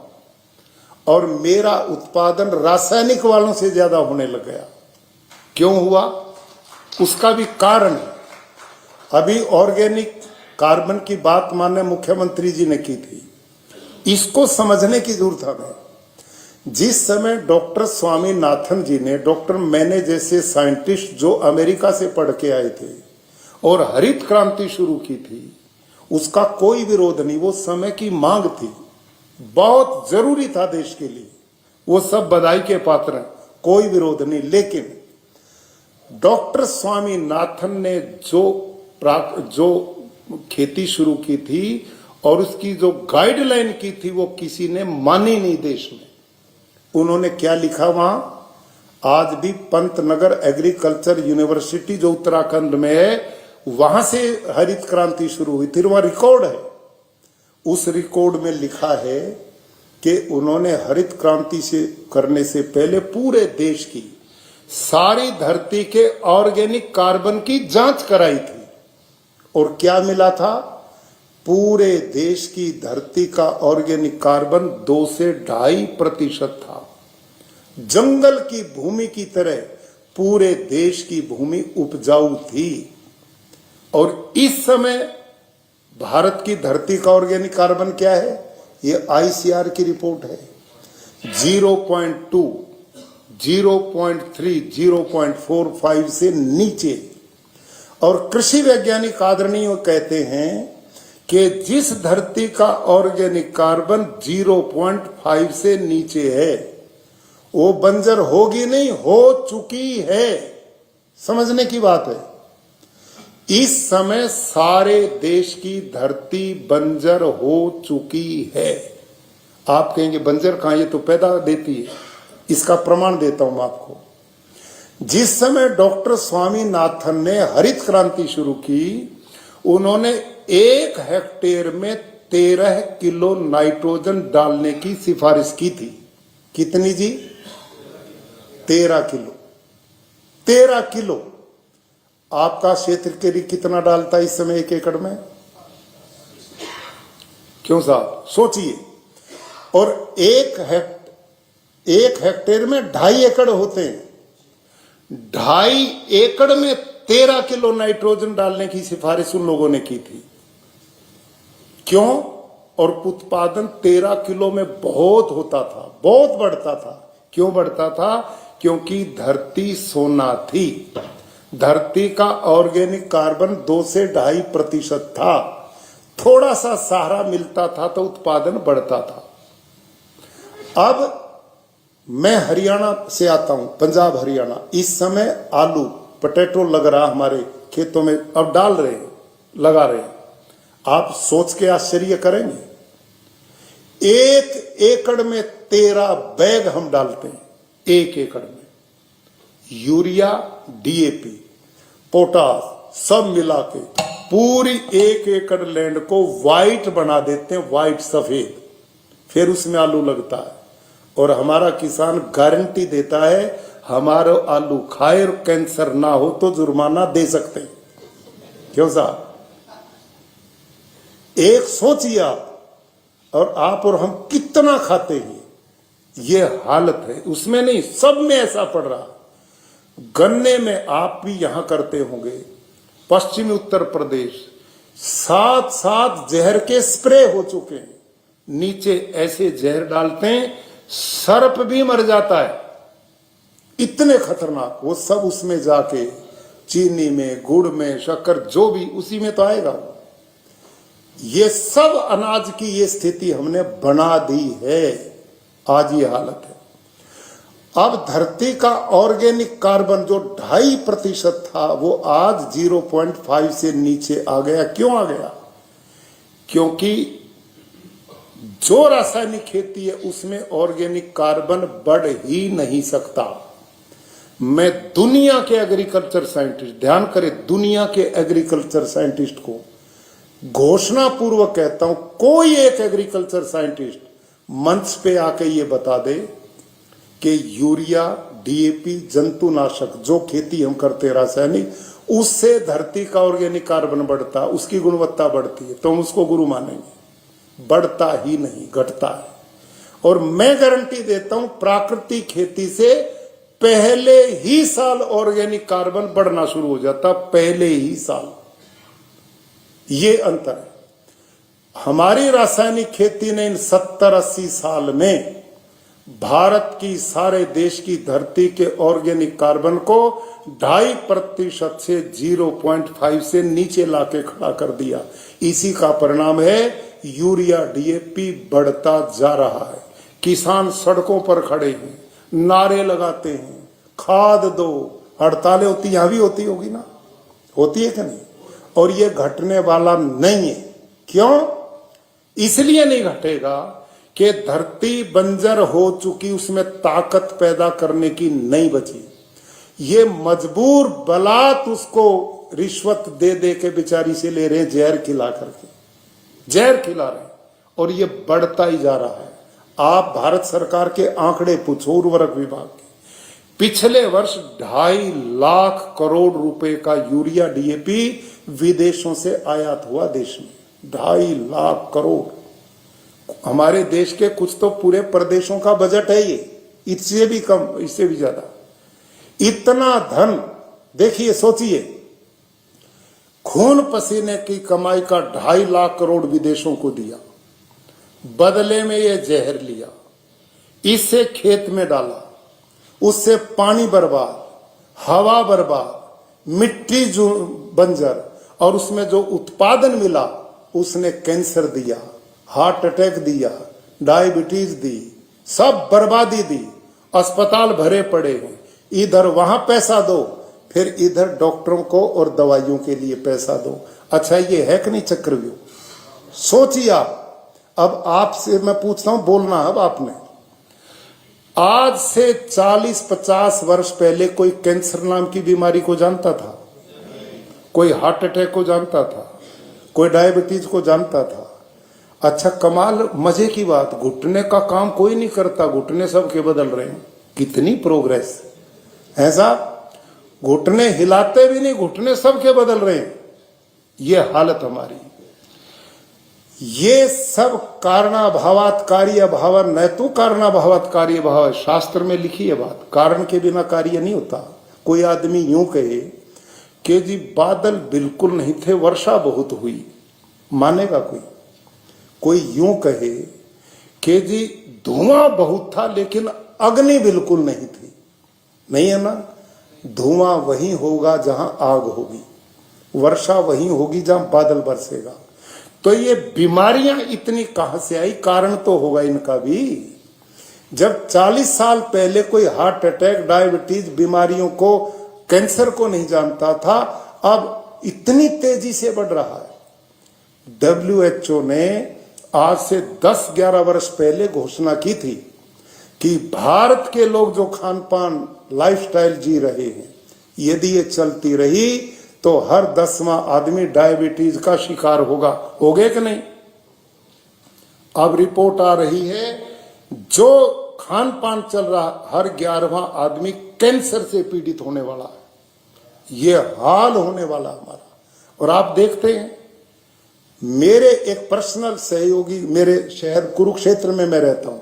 और मेरा उत्पादन रासायनिक वालों से ज्यादा होने लग गया। क्यों हुआ? उसका भी कारण है। अभी ऑर्गेनिक कार्बन की बात माननीय मुख्यमंत्री जी ने की थी, इसको समझने की जरूरत है। जिस समय डॉक्टर स्वामीनाथन जी ने, डॉक्टर मैने जैसे साइंटिस्ट जो अमेरिका से पढ़ के आए थे और हरित क्रांति शुरू की थी, उसका कोई विरोध नहीं, वो समय की मांग थी, बहुत जरूरी था देश के लिए, वो सब बधाई के पात्र हैं, कोई विरोध नहीं। लेकिन डॉक्टर स्वामीनाथन ने जो खेती शुरू की थी और उसकी जो गाइडलाइन की थी, वो किसी ने मानी नहीं देश में। उन्होंने क्या लिखा वहां? आज भी पंतनगर एग्रीकल्चर यूनिवर्सिटी जो उत्तराखंड में है, वहां से हरित क्रांति शुरू हुई थी, वहां रिकॉर्ड है। उस रिकॉर्ड में लिखा है कि उन्होंने हरित क्रांति से करने से पहले पूरे देश की सारी धरती के ऑर्गेनिक कार्बन की जांच कराई थी, और क्या मिला था? पूरे देश की धरती का ऑर्गेनिक कार्बन 2 से 2.5% था। जंगल की भूमि की तरह पूरे देश की भूमि उपजाऊ थी। और इस समय भारत की धरती का ऑर्गेनिक कार्बन क्या है? ये आईसीआर की रिपोर्ट है। 0.2, 0.3, 0.45 से नीचे। और कृषि वैज्ञानिक आदरणीय कहते हैं कि जिस धरती का ऑर्गेनिक कार्बन 0.5 से नीचे है वो बंजर होगी नहीं, हो चुकी है। समझने की बात है। इस समय सारे देश की धरती बंजर हो चुकी है। आप कहेंगे बंजर कहां, ये तो पैदा देती है। इसका प्रमाण देता हूं मैं आपको। जिस समय डॉक्टर स्वामीनाथन ने हरित क्रांति शुरू की, उन्होंने 1 हेक्टेयर में 13 किलो नाइट्रोजन डालने की सिफारिश की थी। कितनी जी? 13 किलो। 13 किलो। आपका क्षेत्र के लिए कितना डालता है इस समय 1 एकड़ में? क्यों साहब, सोचिए। और 1 हेक्टेयर में 2.5 एकड़ होते हैं। 2.5 एकड़ में 13 किलो नाइट्रोजन डालने की सिफारिश उन लोगों ने की थी। क्यों? और उत्पादन 13 किलो में बहुत होता था, बहुत बढ़ता था। क्यों बढ़ता था? क्योंकि धरती सोना थी। धरती का ऑर्गेनिक कार्बन 2 से 2.5% था। थोड़ा सा सहारा मिलता था तो उत्पादन बढ़ता था। अब मैं हरियाणा से आता हूं, पंजाब हरियाणा। इस समय आलू पोटैटो लग रहा हमारे खेतों में, अब डाल रहे हैं, लगा रहे हैं। आप सोच के आश्चर्य करेंगे, 1 एकड़ में 13 बैग हम डालते हैं। 1 एकड़ में यूरिया, डीएपी, पोटास सब मिला के पूरी 1 एकड़ लैंड को व्हाइट बना देते हैं, व्हाइट, सफेद। फिर उसमें आलू लगता है और हमारा किसान गारंटी देता है हमारा आलू खाए और कैंसर ना हो तो जुर्माना दे सकते हैं। क्यों साहब? एक सोचिए आप और हम कितना खाते हैं। ये हालत है। उसमें नहीं, सब में ऐसा पड़ रहा। गन्ने में आप भी यहां करते होंगे, पश्चिमी उत्तर प्रदेश, 7 जहर के स्प्रे हो चुके हैं। नीचे ऐसे जहर डालते हैं, सर्प भी मर जाता है। इतने खतरनाक। वो सब उसमें जाके चीनी में, गुड़ में, शक्कर, जो भी उसी में तो आएगा। ये सब अनाज की ये स्थिति हमने बना दी है। आज ये हालत है। अब धरती का ऑर्गेनिक कार्बन जो 2.5% था वो आज 0.5 से नीचे आ गया। क्यों आ गया? क्योंकि जो रासायनिक खेती है उसमें ऑर्गेनिक कार्बन बढ़ ही नहीं सकता। मैं दुनिया के एग्रीकल्चर साइंटिस्ट, ध्यान करें, दुनिया के एग्रीकल्चर साइंटिस्ट को घोषणा पूर्वक कहता हूं, कोई एक एग्रीकल्चर साइंटिस्ट मंच पे आके ये बता दे कि यूरिया, डीएपी, जंतुनाशक जो खेती हम करते हैं रासायनिक, उससे धरती का ऑर्गेनिक कार्बन बढ़ता, उसकी गुणवत्ता बढ़ती है, तो हम उसको गुरु मानेंगे। बढ़ता ही नहीं, घटता है। और मैं गारंटी देता हूं प्राकृतिक खेती से पहले ही साल ऑर्गेनिक कार्बन बढ़ना शुरू हो जाता, पहले ही साल। ये अंतर है। हमारी रासायनिक खेती ने इन 70-80 साल में भारत की सारे देश की धरती के ऑर्गेनिक कार्बन को 2.5% से 0.5 से नीचे लाके खड़ा कर दिया। इसी का परिणाम है यूरिया, डीएपी बढ़ता जा रहा है। किसान सड़कों पर खड़े हैं, नारे लगाते हैं, खाद दो। हड़तालें होती, यहां भी होती होगी ना, होती है कि नहीं? और ये घटने वाला नहीं है। क्यों? इसलिए नहीं घटेगा कि धरती बंजर हो चुकी, उसमें ताकत पैदा करने की नहीं बची। ये मजबूर बलात् उसको रिश्वत दे दे के बेचारी से ले रहे, जहर खिला करके, जहर खिला रहे, और ये बढ़ता ही जा रहा है। आप भारत सरकार के आंकड़े पूछो, उर्वरक विभाग के, पिछले वर्ष 2.5 लाख करोड़ रुपए का यूरिया, डीएपी विदेशों से आयात हुआ देश में। 2.5 लाख करोड़। हमारे देश के कुछ तो पूरे प्रदेशों का बजट है ये, इससे भी कम, इससे भी ज्यादा। इतना धन देखिए, सोचिए, खून पसीने की कमाई का 2.5 लाख करोड़ विदेशों को दिया, बदले में ये जहर लिया, इससे खेत में डाला, उससे पानी बर्बाद, हवा बर्बाद, मिट्टी जो बंजर, और उसमें जो उत्पादन मिला उसने कैंसर दिया, हार्ट अटैक दिया, डायबिटीज दी, सब बर्बादी दी। अस्पताल भरे पड़े हैं, इधर वहां पैसा दो, फिर इधर डॉक्टरों को और दवाइयों के लिए पैसा दो। अच्छा, ये है कि नहीं चक्रव्यूह? सोचिए आप। अब आपसे मैं पूछता हूं, बोलना अब आपने। आज से 40-50 वर्ष पहले कोई कैंसर नाम की बीमारी को जानता था? कोई हार्ट अटैक को जानता था? कोई डायबिटीज को जानता था? अच्छा, कमाल, मजे की बात, घुटने का काम कोई नहीं करता, घुटने सबके बदल रहे हैं। कितनी प्रोग्रेस है साहब, घुटने हिलाते भी नहीं, घुटने सबके बदल रहे हैं। ये हालत हमारी। ये सब कारणाभावात कार्य अभाव, न तो कारणाभावात कार्य अभाव। शास्त्र में लिखी है बात, कारण के बिना कार्य नहीं होता। कोई आदमी यूं कहे कि जी बादल बिल्कुल नहीं थे, वर्षा बहुत हुई, मानेगा कोई? कोई यूं कहे कि जी धुआं बहुत था लेकिन अग्नि बिल्कुल नहीं थी, नहीं है ना? धुआं वहीं होगा जहां आग होगी, वर्षा वहीं होगी जहां बादल बरसेगा। तो ये बीमारियां इतनी कहां से आई? कारण तो होगा इनका भी। जब 40 साल पहले कोई हार्ट अटैक, डायबिटीज बीमारियों को, कैंसर को नहीं जानता था, अब इतनी तेजी से बढ़ रहा है। WHO ने आज से 10-11 वर्ष पहले घोषणा की थी कि भारत के लोग जो खान पान लाइफस्टाइल जी रहे हैं, यदि ये चलती रही तो हर 10वां आदमी डायबिटीज का शिकार होगा। हो गए कि नहीं? अब रिपोर्ट आ रही है, जो खान पान चल रहा, हर 11वां आदमी कैंसर से पीड़ित होने वाला है। ये हाल होने वाला हमारा। और आप देखते हैं, मेरे एक पर्सनल सहयोगी, मेरे शहर कुरुक्षेत्र में मैं रहता हूं,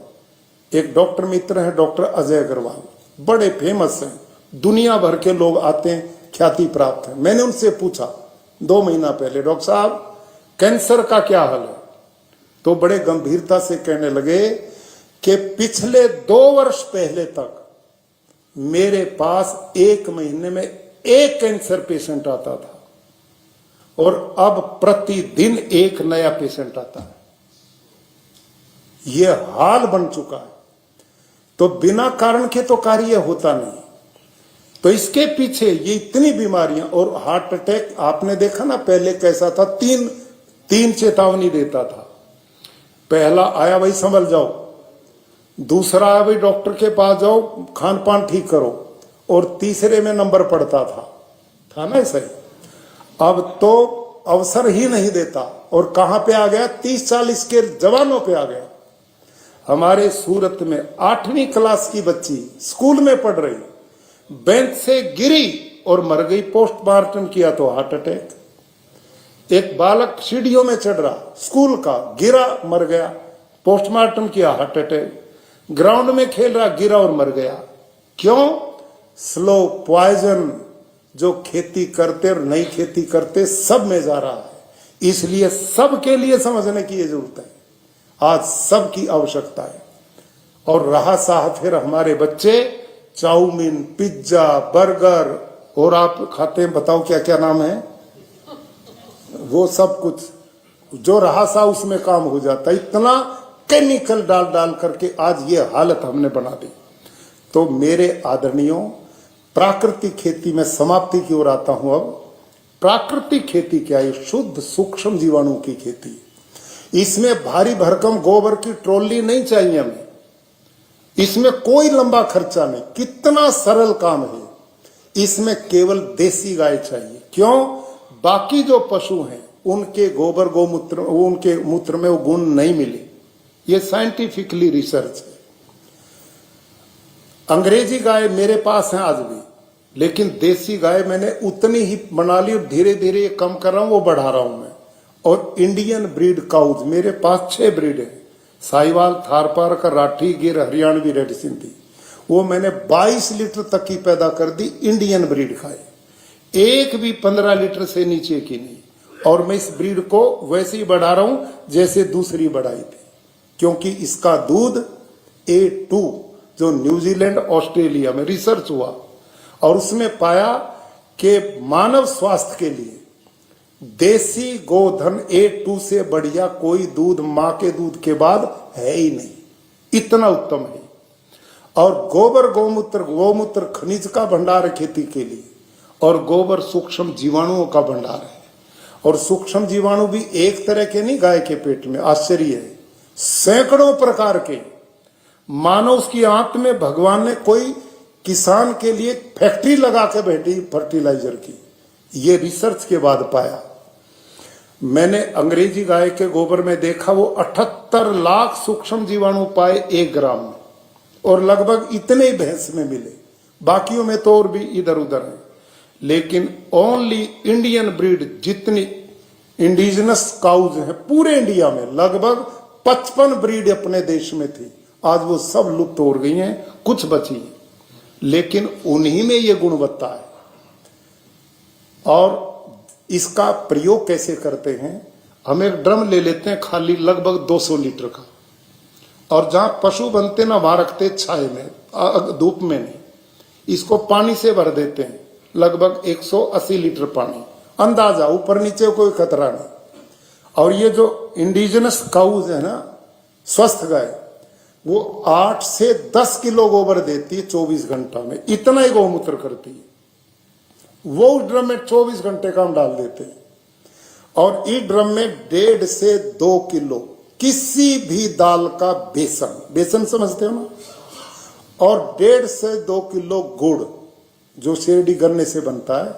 एक डॉक्टर मित्र हैं, डॉक्टर अजय अग्रवाल, बड़े फेमस हैं, दुनिया भर के लोग आते हैं, ख्याति प्राप्त है। मैंने उनसे पूछा 2 महीना पहले, डॉक्टर साहब कैंसर का क्या हाल है? तो बड़े गंभीरता से कहने लगे कि पिछले 2 वर्ष पहले तक मेरे पास 1 महीने में 1 कैंसर पेशेंट आता था, और अब प्रतिदिन 1 नया पेशेंट आता है। यह हाल बन चुका है। तो बिना कारण के तो कार्य होता नहीं। तो इसके पीछे ये इतनी बीमारियां, और हार्ट अटैक आपने देखा ना पहले कैसा था, 3 चेतावनी देता था। पहला आया भाई संभल जाओ, दूसरा आया भाई डॉक्टर के पास जाओ, खान पान ठीक करो, और तीसरे में नंबर पड़ता था ना ऐसा ही। अब तो अवसर ही नहीं देता, और कहां पे आ गया? 30-40 के जवानों पे आ गया। हमारे सूरत में 8वीं क्लास की बच्ची स्कूल में पढ़ रही, बेंच से गिरी और मर गई। पोस्टमार्टम किया तो हार्ट अटैक। एक बालक सीढ़ियों में चढ़ रहा स्कूल का, गिरा, मर गया। पोस्टमार्टम किया, हार्ट अटैक। ग्राउंड में खेल रहा, गिरा और मर गया। क्यों? स्लो पॉइजन जो खेती करते और नहीं खेती करते सब में जा रहा है। इसलिए सबके लिए समझने की जरूरत है। आज सबकी आवश्यकता है। और रहा साहब फिर हमारे बच्चे चाउमीन, पिज्जा, बर्गर, और आप खाते हैं, बताओ क्या क्या नाम है, वो सब कुछ जो रहा सा उसमें काम हो जाता है। इतना केमिकल डाल डाल करके आज ये हालत हमने बना दी। तो मेरे आदरणीयों, प्राकृतिक खेती में समाप्ति की ओर आता हूं। अब प्राकृतिक खेती क्या है? शुद्ध सूक्ष्म जीवाणु की खेती। इसमें भारी भरकम गोबर की ट्रॉली नहीं चाहिए हमें, इसमें कोई लंबा खर्चा नहीं, कितना सरल काम है। इसमें केवल देसी गाय चाहिए। क्यों? बाकी जो पशु हैं उनके गोबर गोमूत्र, उनके मूत्र में वो गुण नहीं मिले। ये साइंटिफिकली रिसर्च है। अंग्रेजी गाय मेरे पास है आज भी, लेकिन देसी गाय मैंने उतनी ही बना ली, और धीरे धीरे कम कर रहा हूं, वो बढ़ा रहा हूं मैं। और इंडियन ब्रीड काउज मेरे पास 6 ब्रीड है, साहिवाल, थारपारकर, राठी, गिर, हरियाणवी, रेड सिंधी। वो मैंने 22 लीटर तक की पैदा कर दी, इंडियन ब्रीड खाए, एक भी 15 लीटर से नीचे की नहीं। और मैं इस ब्रीड को वैसे ही बढ़ा रहा हूं जैसे दूसरी बढ़ाई थी, क्योंकि इसका दूध A2 जो न्यूजीलैंड, ऑस्ट्रेलिया में रिसर्च हुआ और उसमें पाया कि मानव स्वास्थ्य के लिए देसी गोधन A2 से बढ़िया कोई दूध मां के दूध के बाद है ही नहीं, इतना उत्तम है। और गोबर गोमूत्र खनिज का भंडार है खेती के लिए, और गोबर सूक्ष्म जीवाणुओं का भंडार है। और सूक्ष्म जीवाणु भी एक तरह के नहीं गाय के पेट में, आश्चर्य है, सैकड़ों प्रकार के। मानो उसकी आंत में भगवान ने कोई किसान के लिए फैक्ट्री लगा के बैठी फर्टिलाइजर की, ये रिसर्च के बाद पाया। मैंने अंग्रेजी गाय के गोबर में देखा, वो 78 लाख सूक्ष्म जीवाणु पाए 1 ग्राम में, और लगभग इतने ही भैंस में मिले, बाकियों में तो और भी इधर उधर है। लेकिन ओनली इंडियन ब्रीड जितनी इंडिजिनस काउज है पूरे इंडिया में, लगभग 55 ब्रीड अपने देश में थी, आज वो सब लुप्त हो गई हैं, कुछ बची हैं, लेकिन उन्हीं में ये गुणवत्ता है। और इसका प्रयोग कैसे करते हैं, हम एक ड्रम ले लेते हैं खाली लगभग 200 लीटर का, और जहां पशु बनते ना वहां रखते छाए में, धूप में नहीं, इसको पानी से भर देते हैं, लगभग 180 लीटर पानी, अंदाजा, ऊपर नीचे कोई खतरा नहीं। और ये जो इंडिजिनस काउज है ना, स्वस्थ गाय, वो 8 से 10 किलो गोबर देती है 24 घंटा में, इतना ही गौमूत्र करती है। वो ड्रम में 24 घंटे का हम डाल देते हैं, और इस ड्रम में 1.5 से 2 किलो किसी भी दाल का बेसन समझते हो ना, और 1.5 से 2 किलो गुड़ जो शेरडी गन्ने से बनता है,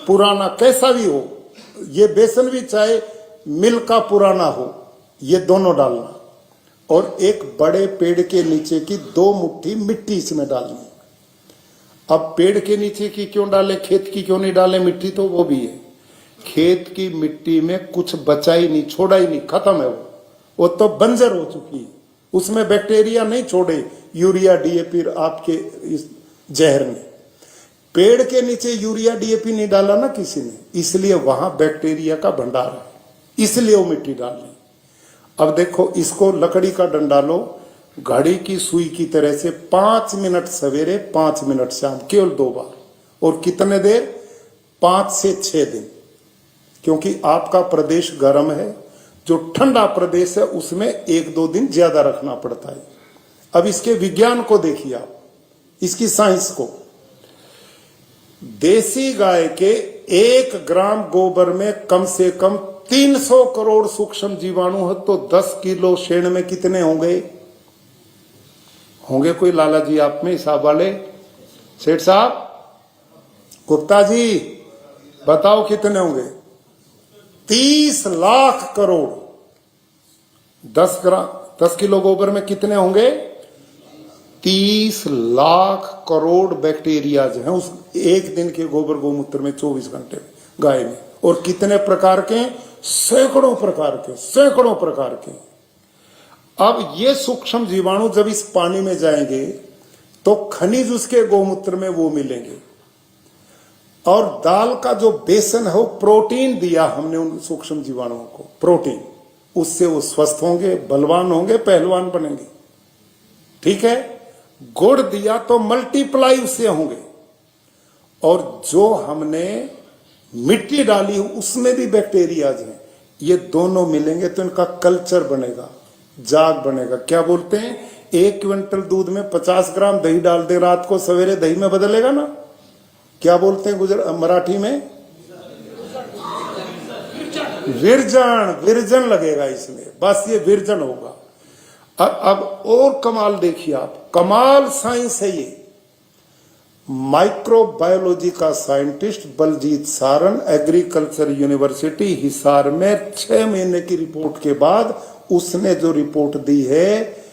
पुराना कैसा भी हो, ये बेसन भी चाहे मिल का पुराना हो, ये दोनों डालना, और एक बड़े पेड़ के नीचे की 2 मुट्ठी मिट्टी इसमें डालनी। अब पेड़ के नीचे की क्यों डालें, खेत की क्यों नहीं डालें, मिट्टी तो वो भी है, खेत की मिट्टी में कुछ बचा ही नहीं, छोड़ा ही नहीं, खत्म है वो तो बंजर हो चुकी है, उसमें बैक्टीरिया नहीं छोड़े यूरिया डीएपी आपके इस जहर ने। पेड़ के नीचे यूरिया डीएपी नहीं डाला ना किसी ने, इसलिए वहां बैक्टीरिया का भंडार है, इसलिए वो मिट्टी डालनी। अब देखो, इसको लकड़ी का डंडा लो, घड़ी की सुई की तरह से 5 मिनट सवेरे 5 मिनट शाम, केवल 2 बार, और कितने देर, 5 से 6 दिन, क्योंकि आपका प्रदेश गर्म है, जो ठंडा प्रदेश है उसमें 1-2 दिन ज्यादा रखना पड़ता है। अब इसके विज्ञान को देखिए आप, इसकी साइंस को, देसी गाय के 1 ग्राम गोबर में कम से कम 300 करोड़ सूक्ष्म जीवाणु है, तो 10 किलो शेण में कितने होंगे कोई लाला जी आप में हिसाब वाले, सेठ साहब, गुप्ता जी बताओ कितने होंगे, 30 लाख करोड़। 10 किलो गोबर में कितने होंगे, 30 लाख करोड़ बैक्टीरियाज हैं उस एक दिन के गोबर गोमूत्र में 24 घंटे गाय में, और कितने प्रकार के, सैकड़ों प्रकार के। अब ये सूक्ष्म जीवाणु जब इस पानी में जाएंगे तो खनिज उसके गोमूत्र में वो मिलेंगे, और दाल का जो बेसन है वो प्रोटीन दिया हमने उन सूक्ष्म जीवाणुओं को, प्रोटीन, उससे वो स्वस्थ होंगे, बलवान होंगे, पहलवान बनेंगे, ठीक है। गुड़ दिया तो मल्टीप्लाई उससे होंगे, और जो हमने मिट्टी डाली उसमें भी बैक्टीरियाज हैं, ये दोनों मिलेंगे तो इनका कल्चर बनेगा, जाग बनेगा। क्या बोलते हैं, 1 क्विंटल दूध में 50 ग्राम दही डाल दे रात को, सवेरे दही में बदलेगा ना, क्या बोलते हैं मराठी में, विरजन लगेगा इसमें, बस ये विरजन होगा। अब और कमाल देखिए आप, कमाल साइंस है ये। माइक्रोबायोलॉजी का scientist Baljeet Saran, agriculture university Hisar में 6 महीने की रिपोर्ट के बाद उसने जो रिपोर्ट दी है,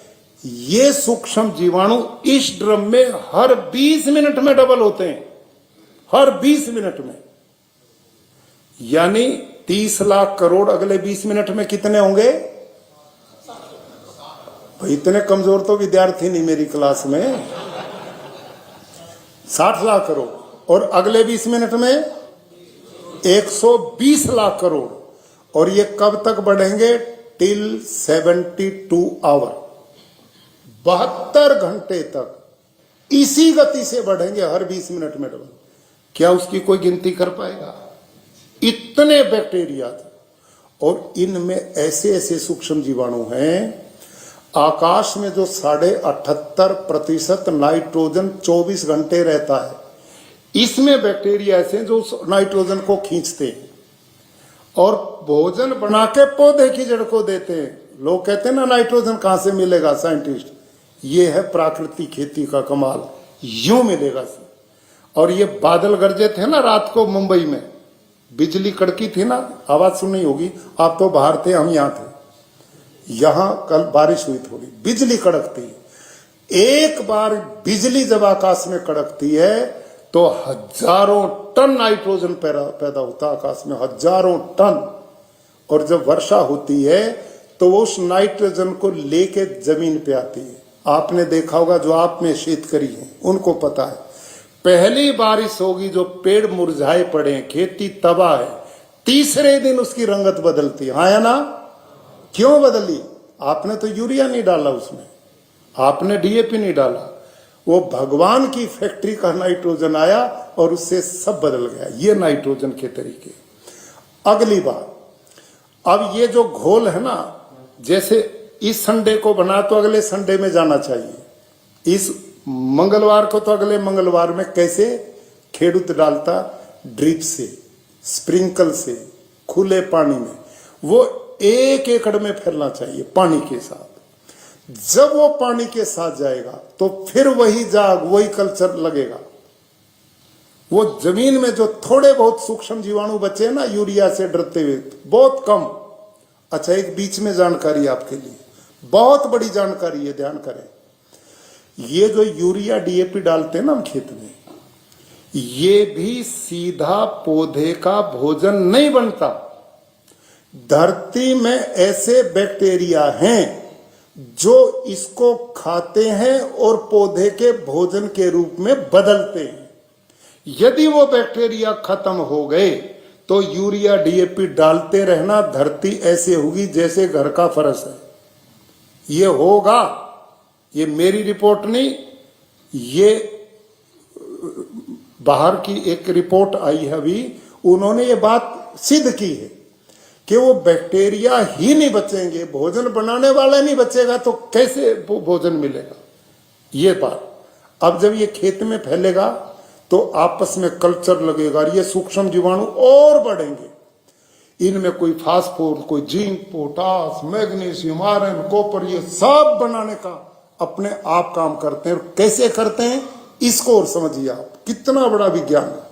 ये सूक्ष्म जीवाणु इस ड्रम में हर 20 मिनट में डबल होते हैं, हर 20 मिनट में। यानी 30 लाख करोड़ अगले 20 मिनट में कितने होंगे? भाई इतने कमजोर तो विद्यार्थी नहीं मेरी क्लास में। 60 लाख करोड़ और अगले 20 मिनट में 120 लाख करोड़। और ये कब तक बढ़ेंगे? टिल 72 आवर, 72 घंटे तक इसी गति से बढ़ेंगे, हर 20 मिनट में डबल। क्या उसकी कोई गिनती कर पाएगा? इतने बैक्टीरिया थे। और इनमें ऐसे ऐसे सूक्ष्म जीवाणु हैं, आकाश में जो 78.5% नाइट्रोजन 24 घंटे रहता है, इसमें बैक्टीरिया ऐसे जो नाइट्रोजन को खींचते हैं और भोजन बना के पौधे की जड़ को देते हैं। लोग कहते हैं ना नाइट्रोजन कहां से मिलेगा, साइंटिस्ट, ये है प्राकृतिक खेती का कमाल, यूं मिलेगा। और ये बादल गरजे थे ना रात को मुंबई में, बिजली कड़की थी ना, आवाज सुनी होगी, आप तो बाहर थे, हम यहां थे। यहां कल बारिश हुई थोड़ी, बिजली कड़कती है। एक बार बिजली जब आकाश में कड़कती है तो हजारों टन नाइट्रोजन पैदा होता है आकाश में, हजारों टन। और जब वर्षा होती है तो वो उस नाइट्रोजन को लेके जमीन पे आती है। आपने देखा होगा, जो आप में शेतकरी हैं उनको पता है, पहली बारिश होगी जो पेड़ मुरझाए पड़े हैं, खेती तबाह है, तीसरे दिन उसकी रंगत बदलती है। हाँ या ना? क्यों बदली? आपने तो यूरिया नहीं डाला उसमें, आपने डीएपी नहीं डाला, वो भगवान की फैक्ट्री का नाइट्रोजन आया और उससे सब बदल गया। ये नाइट्रोजन के तरीके। अगली बात, अब ये जो घोल है ना, जैसे इस संडे को बना तो अगले संडे में जाना चाहिए, इस मंगलवार को तो अगले मंगलवार में। कैसे खेडूत डालता? ड्रिप से, स्प्रिंकल से, खुले पानी में, वो 1 एकड़ में फैलना चाहिए पानी के साथ। जब वो पानी के साथ जाएगा तो फिर वही जाग, वही कल्चर लगेगा। वो जमीन में जो थोड़े बहुत सूक्ष्म जीवाणु बचे ना यूरिया से डरते हुए, बहुत कम। अच्छा, एक बीच में जानकारी आपके लिए, बहुत बड़ी जानकारी है, ध्यान करें। ये जो यूरिया डीएपी डालते हैं ना हम खेत में, ये भी सीधा पौधे का भोजन नहीं बनता। धरती में ऐसे बैक्टीरिया हैं जो इसको खाते हैं और पौधे के भोजन के रूप में बदलते हैं। यदि वो बैक्टीरिया खत्म हो गए तो यूरिया डीएपी डालते रहना, धरती ऐसे होगी जैसे घर का फर्श है। ये होगा, ये मेरी रिपोर्ट नहीं, ये बाहर की एक रिपोर्ट आई है अभी, उन्होंने ये बात सिद्ध की है कि वो बैक्टीरिया ही नहीं बचेंगे, भोजन बनाने वाला नहीं बचेगा तो कैसे भोजन मिलेगा। ये बात, अब जब ये खेत में फैलेगा तो आपस में कल्चर लगेगा और ये सूक्ष्म जीवाणु और बढ़ेंगे। इनमें कोई फास्फोरस, कोई zinc, potash, magnesium, iron, copper, ये सब बनाने का अपने आप काम करते हैं। और कैसे करते हैं इसको और समझिए आप, कितना बड़ा विज्ञान है।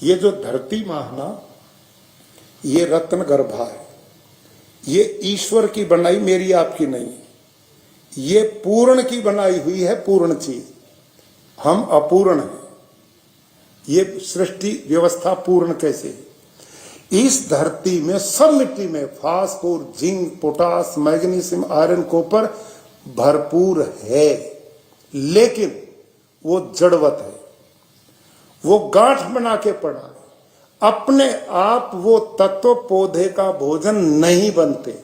ये जो धरती माँ है ना, ये रत्न गर्भा है, ये ईश्वर की बनाई, मेरी आपकी नहीं। ये पूर्ण की बनाई हुई है, पूर्ण चीज, हम अपूर्ण हैं। ये सृष्टि व्यवस्था पूर्ण कैसे है? इस धरती में सब मिट्टी में phosphor, zinc, potash, magnesium, iron, copper भरपूर है, लेकिन वो जड़वत है, वो गांठ बना के पड़ा है। अपने आप वो तत्व पौधे का भोजन नहीं बनते।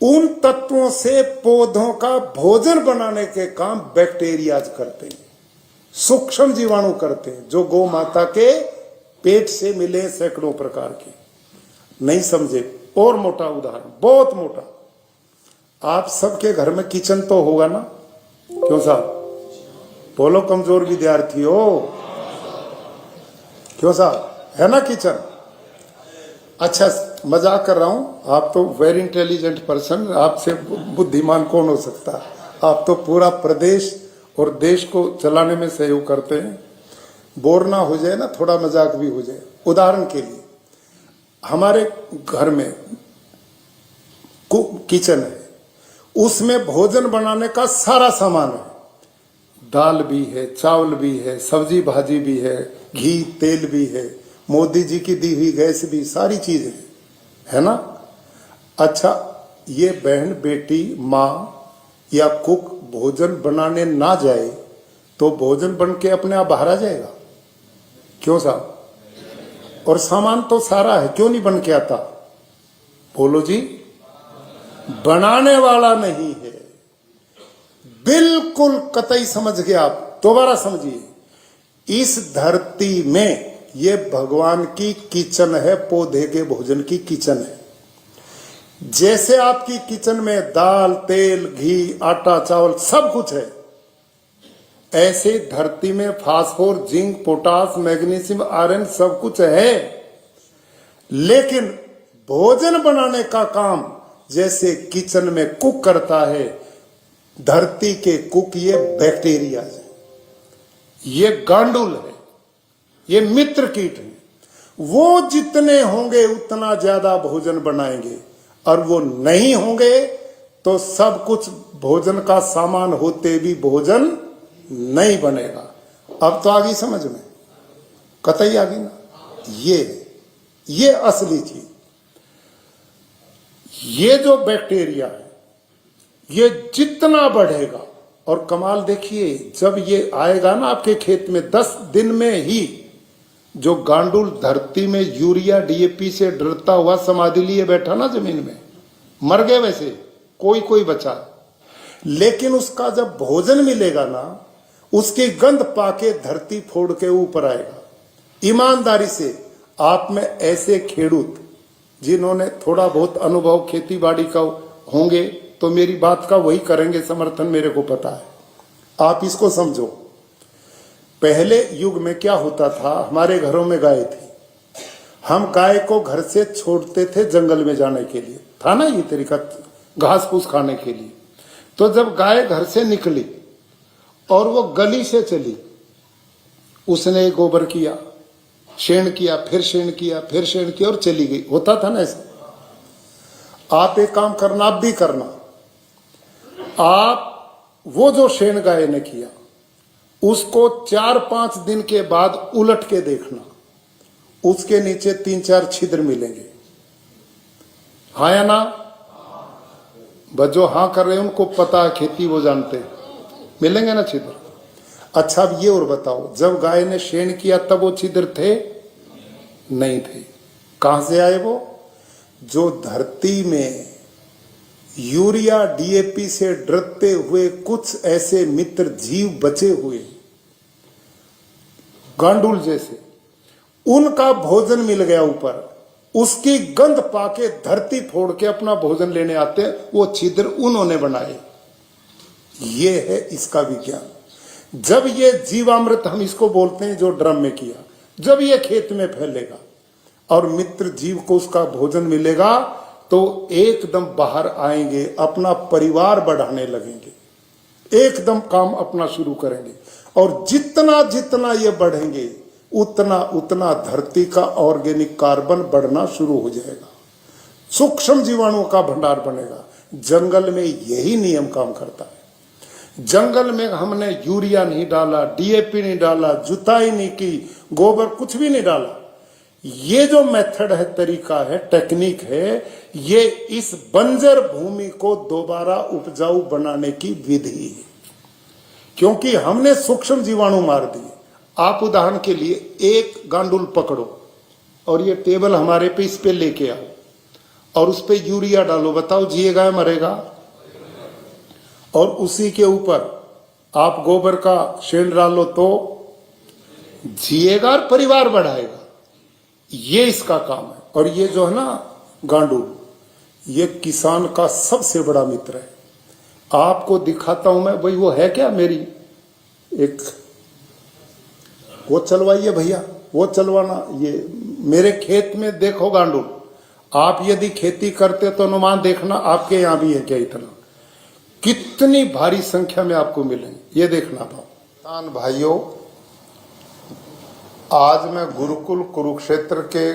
उन तत्वों से पौधों का भोजन बनाने के काम बैक्टीरिया करते हैं, सूक्ष्म जीवाणु करते हैं, जो गौ माता के पेट से मिले सैकड़ों प्रकार के। नहीं समझे? और मोटा उदाहरण, बहुत मोटा, आप सबके घर में किचन तो होगा ना? क्यों साहब? बोलो, कमजोर विद्यार्थी हो क्यों साहब? है ना किचन? अच्छा, मजाक कर रहा हूं, आप तो वेरी इंटेलिजेंट पर्सन, आपसे बुद्धिमान कौन हो सकता? आप तो पूरा प्रदेश और देश को चलाने में सहयोग करते हैं। बोर ना हो जाए ना, थोड़ा मजाक भी हो जाए। उदाहरण के लिए, हमारे घर में किचन है, उसमें भोजन बनाने का सारा सामान है, दाल भी है, चावल भी है, सब्जी भाजी भी है, घी तेल भी है, मोदी जी की दी हुई गैस भी, सारी चीजें है ना। अच्छा, ये बहन बेटी माँ या कुक भोजन बनाने ना जाए तो भोजन बन के अपने आप बाहर आ जाएगा? क्यों साहब? और सामान तो सारा है, क्यों नहीं बन के आता? बोलो जी। बनाने वाला नहीं है, बिल्कुल कतई समझ गए आप। दोबारा समझिए, इस धरती में ये भगवान की किचन है, पौधे के भोजन की किचन है। जैसे आपकी किचन में दाल, तेल, घी, आटा, चावल सब कुछ है, ऐसे धरती में phosphor, zinc, potash, magnesium, iron सब कुछ है। लेकिन भोजन बनाने का काम जैसे किचन में कुक करता है, धरती के कुक ये बैक्टीरिया है, ये गांडुल है, ये मित्र कीट है। वो जितने होंगे उतना ज्यादा भोजन बनाएंगे, और वो नहीं होंगे तो सब कुछ भोजन का सामान होते भी भोजन नहीं बनेगा। अब तो आ गई समझ में? कतई आ गई ना। ये असली चीज, ये जो बैक्टीरिया है, ये जितना बढ़ेगा, और कमाल देखिए, जब ये आएगा ना आपके खेत में, 10 दिन में ही जो गांडुल धरती में यूरिया डीएपी से डरता हुआ समाधि लिए बैठा ना जमीन में, मर गए वैसे, कोई बचा। लेकिन उसका जब भोजन मिलेगा ना, उसकी गंध पाके धरती फोड़ के ऊपर आएगा। ईमानदारी से आप में ऐसे खेडूत जिन्होंने थोड़ा बहुत अनुभव खेती बाड़ी का होंगे तो मेरी बात का वही करेंगे समर्थन, मेरे को पता है। आप इसको समझो, पहले युग में क्या होता था, हमारे घरों में गाय थी, हम गाय को घर से छोड़ते थे जंगल में जाने के लिए, था ना ये तरीका, घास फूस खाने के लिए। तो जब गाय घर से निकली और वो गली से चली, उसने गोबर किया, शेण किया, फिर शेण किया, फिर शेण किया और चली गई। होता था ना ऐसा। आप एक काम करना, आप भी करना, आप वो जो शेण गाय ने किया उसको 4-5 दिन के बाद उलट के देखना, उसके नीचे 3-4 छिद्र मिलेंगे। हाँ या ना? बस जो हाँ कर रहे हैं उनको पता है, खेती वो जानते हैं, मिलेंगे ना छिद्र। अच्छा, अब ये और बताओ, जब गाय ने शेण किया तब वो छिद्र थे? नहीं थे। कहां से आए वो? जो धरती में यूरिया डीएपी से डरते हुए कुछ ऐसे मित्र जीव बचे हुए गांडुल जैसे, उनका भोजन मिल गया ऊपर, उसकी गंध पाके धरती फोड़ के अपना भोजन लेने आते हैं, वो छिद्र उन्होंने बनाए। ये है इसका विज्ञान। जब ये जीवामृत हम इसको बोलते हैं, जो ड्रम में किया, जब ये खेत में फैलेगा और मित्र जीव को उसका भोजन मिलेगा तो एकदम बाहर आएंगे, अपना परिवार बढ़ाने लगेंगे, एकदम काम अपना शुरू करेंगे। और जितना जितना ये बढ़ेंगे उतना उतना धरती का ऑर्गेनिक कार्बन बढ़ना शुरू हो जाएगा, सूक्ष्म जीवाणुओं का भंडार बनेगा। जंगल में यही नियम काम करता है। जंगल में हमने यूरिया नहीं डाला, डीएपी नहीं डाला, जुताई नहीं की, गोबर कुछ भी नहीं डाला। ये जो मेथड है, तरीका है, टेक्निक है, ये इस बंजर भूमि को दोबारा उपजाऊ बनाने की विधि है। क्योंकि हमने सूक्ष्म जीवाणु मार दिए। आप उदाहरण के लिए एक गांडुल पकड़ो और ये टेबल हमारे पे, इस पे लेके आओ और उस पे यूरिया डालो, बताओ जिएगा या मरेगा? और उसी के ऊपर आप गोबर का शेण डालो तो जिएगा और परिवार बढ़ाएगा। ये इसका काम है। और ये जो है ना गांडुल, ये किसान का सबसे बड़ा मित्र है। आपको दिखाता हूं मैं, भाई वो है क्या, मेरी एक, वो चलवाइए भैया, वो चलवाना। ये मेरे खेत में देखो गांडुल, आप यदि खेती करते तो अनुमान देखना आपके यहां भी है क्या, इतना कितनी भारी संख्या में आपको मिलेंगे, ये देखना। किसान भाइयों, आज मैं गुरुकुल कुरुक्षेत्र के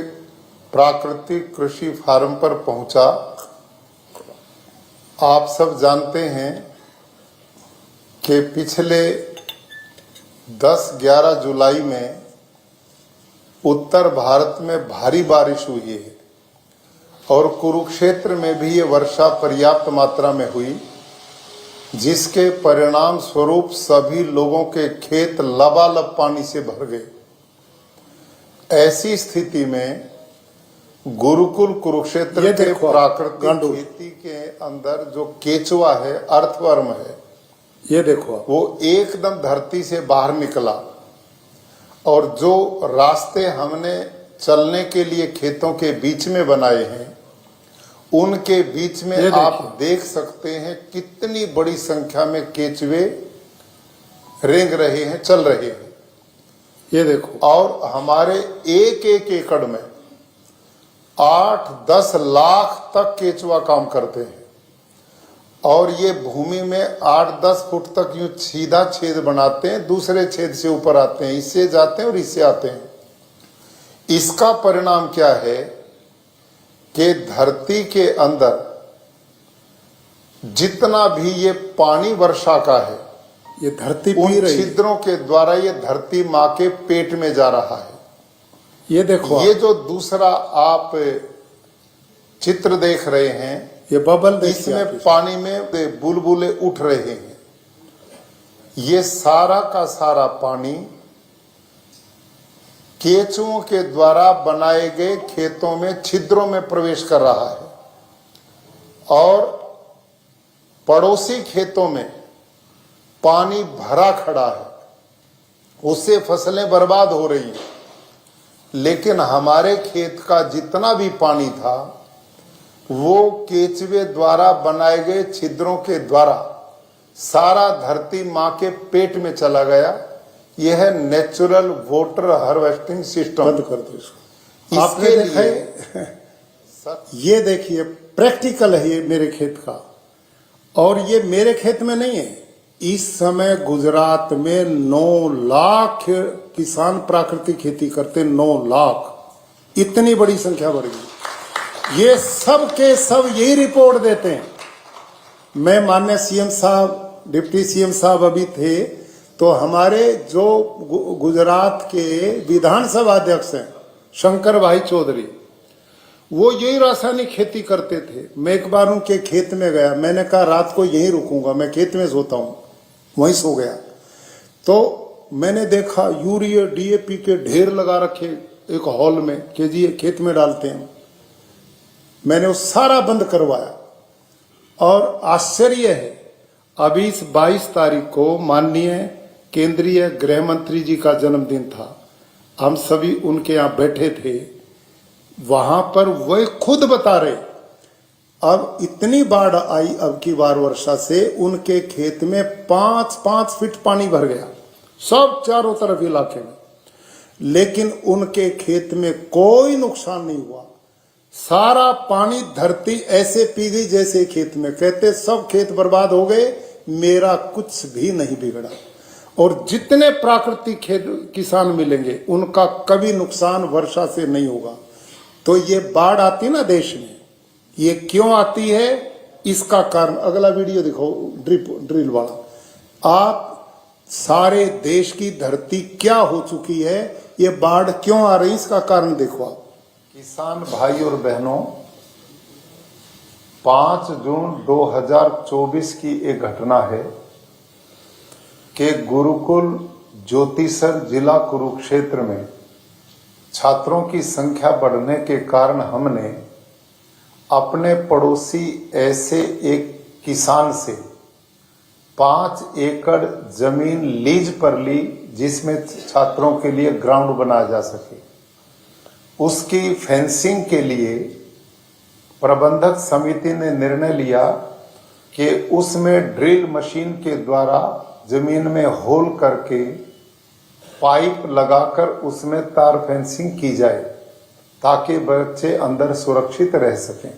प्राकृतिक कृषि फार्म पर पहुंचा। आप सब जानते हैं कि पिछले 10-11 जुलाई में उत्तर भारत में भारी बारिश हुई है और कुरुक्षेत्र में भी ये वर्षा पर्याप्त मात्रा में हुई, जिसके परिणाम स्वरूप सभी लोगों के खेत लबालब पानी से भर गए। ऐसी स्थिति में गुरुकुल कुरुक्षेत्र के प्राकृतिक खेती के अंदर जो केचुआ है, अर्थवर्म है,
ये देखो
वो एकदम धरती से बाहर निकला और जो रास्ते हमने चलने के लिए खेतों के बीच में बनाए हैं, उनके बीच में आप देख सकते हैं कितनी बड़ी संख्या में केचुए रेंग रहे हैं, चल रहे हैं।
ये देखो,
और हमारे एक एक एकड़ में 8-10 लाख तक केचुआ काम करते हैं और ये भूमि में 8-10 फुट तक यूं सीधा छेद बनाते हैं, दूसरे छेद से ऊपर आते हैं, इससे जाते हैं और इससे आते हैं। इसका परिणाम क्या है कि धरती के अंदर जितना भी ये पानी वर्षा का है,
ये धरती
उन
पी रही है।
छिद्रों के द्वारा ये धरती माँ के पेट में जा रहा है।
ये देखो,
ये जो दूसरा आप चित्र देख रहे हैं,
ये बबल देखिए
इसमें
आप,
पानी में बुलबुले उठ रहे हैं। ये सारा का सारा पानी केचुओं के द्वारा बनाए गए खेतों में छिद्रों में प्रवेश कर रहा है और पड़ोसी खेतों में पानी भरा खड़ा है, उससे फसलें बर्बाद हो रही हैं। लेकिन हमारे खेत का जितना भी पानी था वो केचुए द्वारा बनाए गए छिद्रों के द्वारा सारा धरती माँ के पेट में चला गया। यह है नेचुरल वाटर हार्वेस्टिंग सिस्टम।
बंद कर दो इसको। आपने देखा है? ये देखिए, प्रैक्टिकल है ये मेरे खेत का, और ये मेरे खेत में नहीं है। इस समय गुजरात में 9 लाख किसान प्राकृतिक खेती करते, 9 लाख, इतनी बड़ी संख्या बढ़ गई। ये सब के सब यही रिपोर्ट देते हैं। मैं माननीय सीएम साहब, डिप्टी सीएम साहब अभी थे, तो हमारे जो गुजरात के विधानसभा अध्यक्ष हैं शंकर भाई चौधरी, वो यही रासायनिक खेती करते थे। मैं एक बार उनके खेत में गया, मैंने कहा रात को यहीं रुकूंगा, मैं खेत में सोता हूं, वहीं सो गया। तो मैंने देखा यूरिया डीएपी के ढेर लगा रखे एक हॉल में कि जी ये खेत में डालते हैं। मैंने वो सारा बंद करवाया और आश्चर्य है, अभी इस 22 तारीख को माननीय केंद्रीय गृह मंत्री जी का जन्मदिन था। हम सभी उनके यहाँ बैठे थे, वहां पर वह खुद बता रहे अब इतनी बाढ़ आई अब की बार वर्षा से, उनके खेत में 5-5 फीट पानी भर गया, सब चारों तरफ इलाके में, लेकिन उनके खेत में कोई नुकसान नहीं हुआ। सारा पानी धरती ऐसे पी गई जैसे खेत में, कहते सब खेत बर्बाद हो गए, मेरा कुछ भी नहीं बिगड़ा। और जितने प्राकृतिक किसान मिलेंगे उनका कभी नुकसान वर्षा से नहीं होगा। तो ये बाढ़ आती ना देश में, ये क्यों आती है, इसका कारण अगला वीडियो दिखाओ, ड्रिल वाला। आप सारे देश की धरती क्या हो चुकी है, ये बाढ़ क्यों आ रही, इसका कारण देखो आप। किसान भाई और बहनों, 5 जून 2024 की एक घटना है कि गुरुकुल ज्योतिसर जिला कुरुक्षेत्र में छात्रों की संख्या बढ़ने के कारण हमने अपने पड़ोसी ऐसे एक किसान से 5 एकड़ जमीन लीज पर ली, जिसमें छात्रों के लिए ग्राउंड बनाया जा सके। उसकी फेंसिंग के लिए प्रबंधक समिति ने निर्णय लिया कि उसमें ड्रिल मशीन के द्वारा जमीन में होल करके पाइप लगाकर उसमें तार फेंसिंग की जाए ताकि बच्चे अंदर सुरक्षित रह सकें।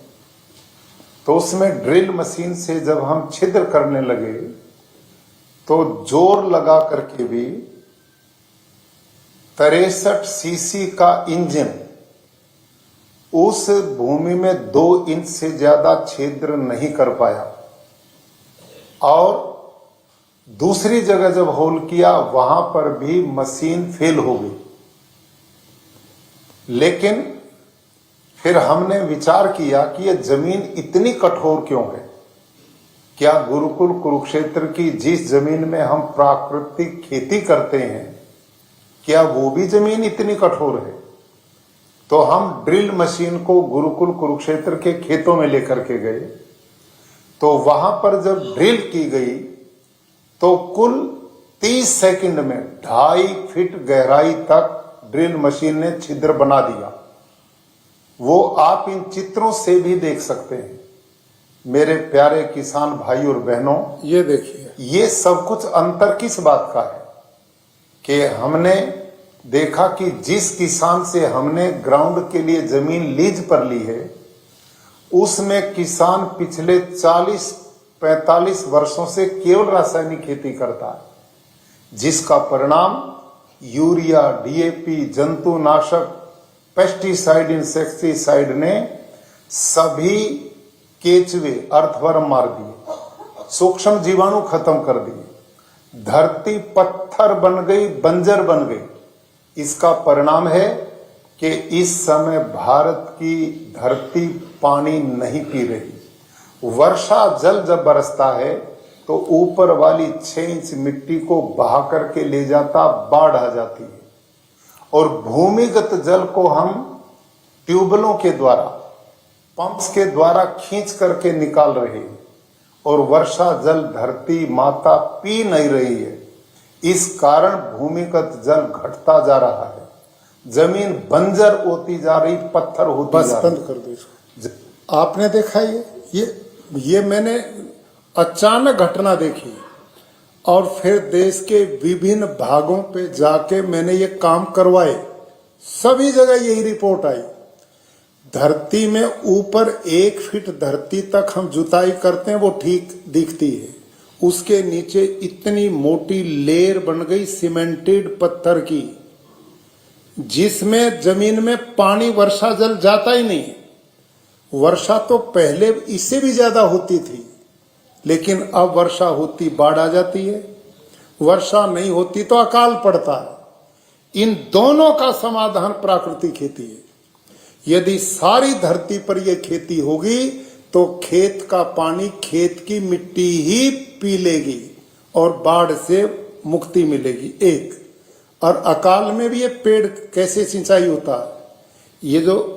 तो उसमें ड्रिल मशीन से जब हम छिद्र करने लगे तो जोर लगा करके भी 63 सीसी का इंजन उस भूमि में 2 इंच से ज्यादा छिद्र नहीं कर पाया। और दूसरी जगह जब होल किया वहां पर भी मशीन फेल हो गई।
लेकिन फिर हमने विचार किया कि ये जमीन इतनी कठोर क्यों है। क्या गुरुकुल कुरुक्षेत्र की जिस जमीन में हम प्राकृतिक खेती करते हैं, क्या वो भी जमीन इतनी कठोर है? तो हम ड्रिल मशीन को गुरुकुल कुरुक्षेत्र के खेतों में लेकर के गए। तो वहां पर जब ड्रिल की गई तो कुल 30 सेकंड में 2.5 फीट गहराई तक ड्रिल मशीन ने छिद्र बना दिया। वो आप इन चित्रों से भी देख सकते हैं। मेरे प्यारे किसान भाई और बहनों,
ये देखिए,
ये सब कुछ अंतर किस बात का है कि हमने देखा कि जिस किसान से हमने ग्राउंड के लिए जमीन लीज पर ली है, उसमें किसान पिछले 40-45 वर्षों से केवल रासायनिक खेती करता है, जिसका परिणाम यूरिया, डीएपी, जंतुनाशक, पेस्टिसाइड, इंसेक्टिसाइड ने सभी केचुए, अर्थवर्म मार दिए, सूक्ष्म जीवाणु खत्म कर दिए, धरती पत्थर बन गई, बंजर बन गई। इसका परिणाम है कि इस समय भारत की धरती पानी नहीं पी रही। वर्षा जल जब बरसता है तो ऊपर वाली 6 इंच मिट्टी को बहा करके ले जाता, बाढ़ आ जाती है, और भूमिगत जल को हम ट्यूबवेलों के द्वारा, पंप्स के द्वारा खींच करके निकाल रहे हैं, और वर्षा जल धरती माता पी नहीं रही है। इस कारण भूमिगत जल घटता जा रहा है, जमीन बंजर होती जा रही, पत्थर होती
बस
जा रही।
बंद कर दो इसको। आपने देखा ये मैंने अचानक घटना देखी, और फिर देश के विभिन्न भागों पे जाके मैंने ये काम करवाए। सभी जगह यही रिपोर्ट आई। धरती में ऊपर 1 फीट धरती तक हम जुताई करते हैं, वो ठीक दिखती है। उसके नीचे इतनी मोटी लेयर बन गई सीमेंटेड पत्थर की, जिसमें जमीन में पानी, वर्षा जल जाता ही नहीं। वर्षा तो पहले इससे भी ज्यादा होती थी, लेकिन अब वर्षा होती बाढ़ आ जाती है, वर्षा नहीं होती तो अकाल पड़ता है। इन दोनों का समाधान प्राकृतिक खेती है। यदि सारी धरती पर यह खेती होगी तो खेत का पानी खेत की मिट्टी ही पी लेगी और बाढ़ से मुक्ति मिलेगी। एक और अकाल में भी ये पेड़ कैसे सिंचाई होता है, ये जो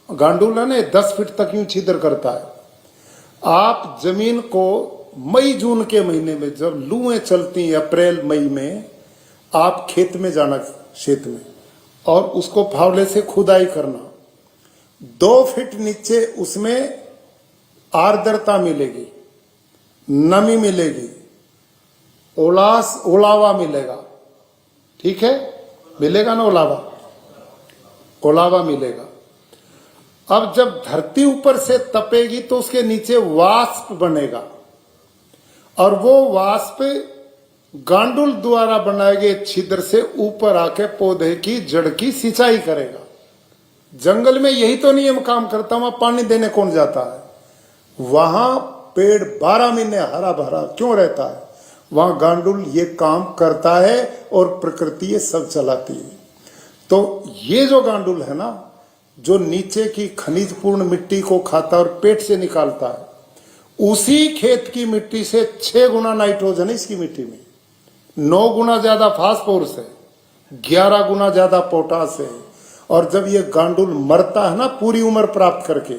गांडूल है ना, 10 फीट तक यूं छिद्र करता है। आप जमीन को मई जून के महीने में जब लूएं चलती हैं, अप्रैल मई में, आप खेत में जाना, क्षेत्र में, और उसको फावड़े से खुदाई करना। 2 फीट नीचे उसमें आर्द्रता मिलेगी, नमी मिलेगी, ओलावा मिलेगा। ठीक है, मिलेगा ना ओलावा मिलेगा। अब जब धरती ऊपर से तपेगी तो उसके नीचे वाष्प बनेगा, और वो वाष्प गांडुल द्वारा बनाए गए छिद्र से ऊपर आके पौधे की जड़ की सिंचाई करेगा। जंगल में यही तो नियम काम करता, वहां पानी देने कौन जाता है? वहां पेड़ 12 महीने हरा भरा क्यों रहता है? वहां गांडुल ये काम करता है और प्रकृति ये सब चलाती है। तो ये जो गांडुल है ना, जो नीचे की खनिजपूर्ण मिट्टी को खाता और पेट से निकालता है, उसी खेत की मिट्टी से 6 गुना नाइट्रोजन है इसकी मिट्टी में, 9 गुना ज्यादा फास्फोरस है, 11 गुना ज्यादा पोटास है। और जब ये गांडुल मरता है ना पूरी उम्र प्राप्त करके,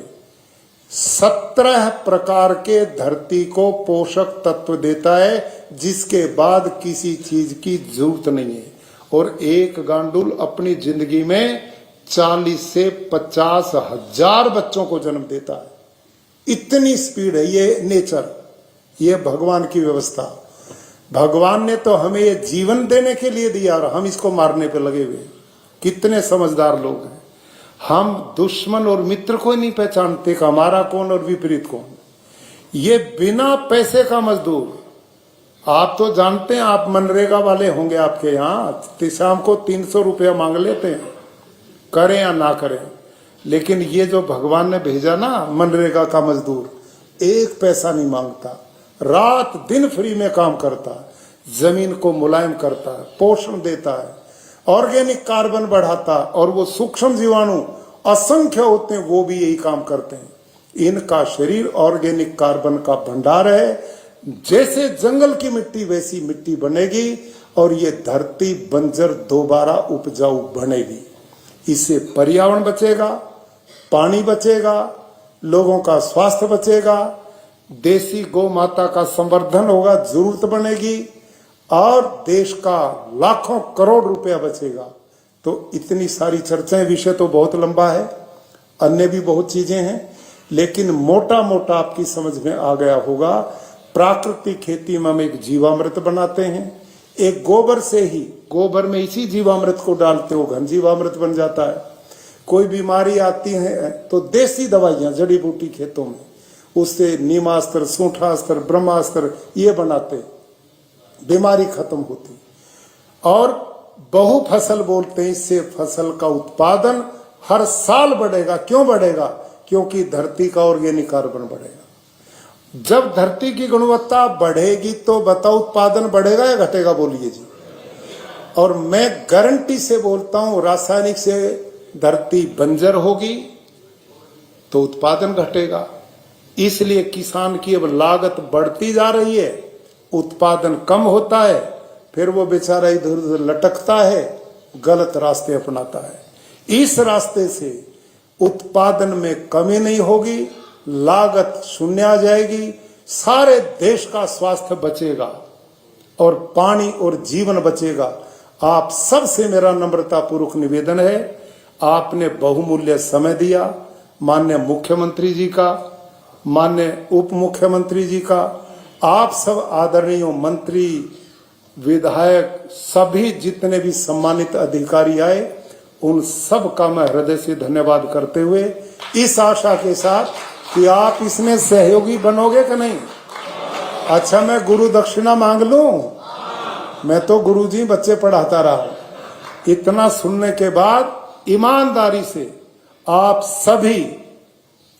17 प्रकार के धरती को पोषक तत्व देता है, जिसके बाद किसी चीज की जरूरत नहीं है। और एक गांडुल अपनी जिंदगी में 40 से 50 हजार बच्चों को जन्म देता है। इतनी स्पीड है ये नेचर, ये भगवान की व्यवस्था। भगवान ने तो हमें ये जीवन देने के लिए दिया और हम इसको मारने पे लगे हुए। कितने समझदार लोग हैं। हम दुश्मन और मित्र को नहीं पहचानते कि हमारा कौन और विपरीत कौन। ये बिना पैसे का मजदूर, आप तो जानते हैं, आप मनरेगा वाले होंगे आपके यहाँ, शाम को 300 रुपया मांग लेते हैं, करें या ना करें। लेकिन ये जो भगवान ने भेजा ना मनरेगा का मजदूर, 1 पैसा नहीं मांगता, रात दिन फ्री में काम करता है, जमीन को मुलायम करता है, पोषण देता है, ऑर्गेनिक कार्बन बढ़ाता, और वो सूक्ष्म जीवाणु असंख्य होते हैं, वो भी यही काम करते हैं। इनका शरीर ऑर्गेनिक कार्बन का भंडार है। जैसे जंगल की मिट्टी वैसी मिट्टी बनेगी और ये धरती बंजर दोबारा उपजाऊ बनेगी। इससे पर्यावरण बचेगा, पानी बचेगा, लोगों का स्वास्थ्य बचेगा, देसी गौ माता का संवर्धन होगा, जरूरत बनेगी, और देश का लाखों करोड़ रुपया बचेगा। तो इतनी सारी चर्चाएं, विषय तो बहुत लंबा है, अन्य भी बहुत चीजें हैं, लेकिन मोटा मोटा आपकी समझ में आ गया होगा। प्राकृतिक खेती में हम एक जीवामृत बनाते हैं, एक गोबर से ही, गोबर में इसी जीवामृत को डालते हो, घन जीवामृत बन जाता है। कोई बीमारी आती है तो देसी दवाइयां, जड़ी बूटी खेतों में, उससे नीमास्त्र, सूंठास्त्र, ब्रह्मास्त्र ये बनाते, बीमारी खत्म होती। और बहु फसल बोलते हैं, इससे फसल का उत्पादन हर साल बढ़ेगा। क्यों बढ़ेगा? क्योंकि धरती का ऑर्गेनिक कार्बन बढ़ेगा। जब धरती की गुणवत्ता बढ़ेगी तो बताओ उत्पादन बढ़ेगा या घटेगा? बोलिए जी। और मैं गारंटी से बोलता हूं, रासायनिक से धरती बंजर होगी तो उत्पादन घटेगा। इसलिए किसान की अब लागत बढ़ती जा रही है, उत्पादन कम होता है, फिर वो बेचारा इधर उधर लटकता है, गलत रास्ते अपनाता है। इस रास्ते से उत्पादन में कमी नहीं होगी, लागत शून्य आ जाएगी, सारे देश का स्वास्थ्य बचेगा और पानी और जीवन बचेगा। आप सबसे मेरा नम्रता पूर्वक निवेदन है, आपने बहुमूल्य समय दिया, माननीय मुख्यमंत्री जी का, माननीय उप मुख्यमंत्री जी का, आप सब आदरणीय मंत्री, विधायक, सभी जितने भी सम्मानित अधिकारी आए, उन सब का मैं हृदय से धन्यवाद करते हुए इस आशा के साथ कि आप इसमें सहयोगी बनोगे कि नहीं। अच्छा, मैं गुरु दक्षिणा मांग लूं? मैं तो गुरुजी बच्चे पढ़ाता रहा हूं। इतना सुनने के बाद ईमानदारी से आप सभी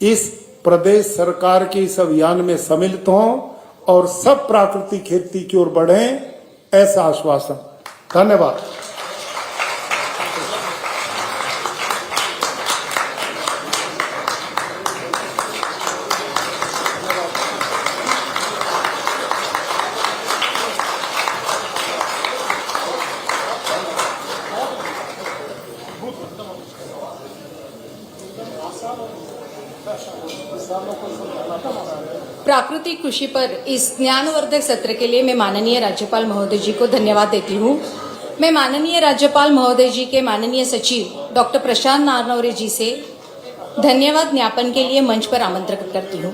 इस प्रदेश सरकार के इस अभियान में सम्मिलित हों और सब प्राकृतिक खेती की ओर बढ़ें, ऐसा आश्वासन। धन्यवाद।
प्राकृतिक कृषि पर इस ज्ञानवर्धक सत्र के लिए मैं माननीय राज्यपाल महोदय जी को धन्यवाद देती हूँ। मैं माननीय राज्यपाल महोदय जी के माननीय सचिव डॉक्टर प्रशांत नारनवरे जी से धन्यवाद ज्ञापन के लिए मंच पर आमंत्रित करती हूँ।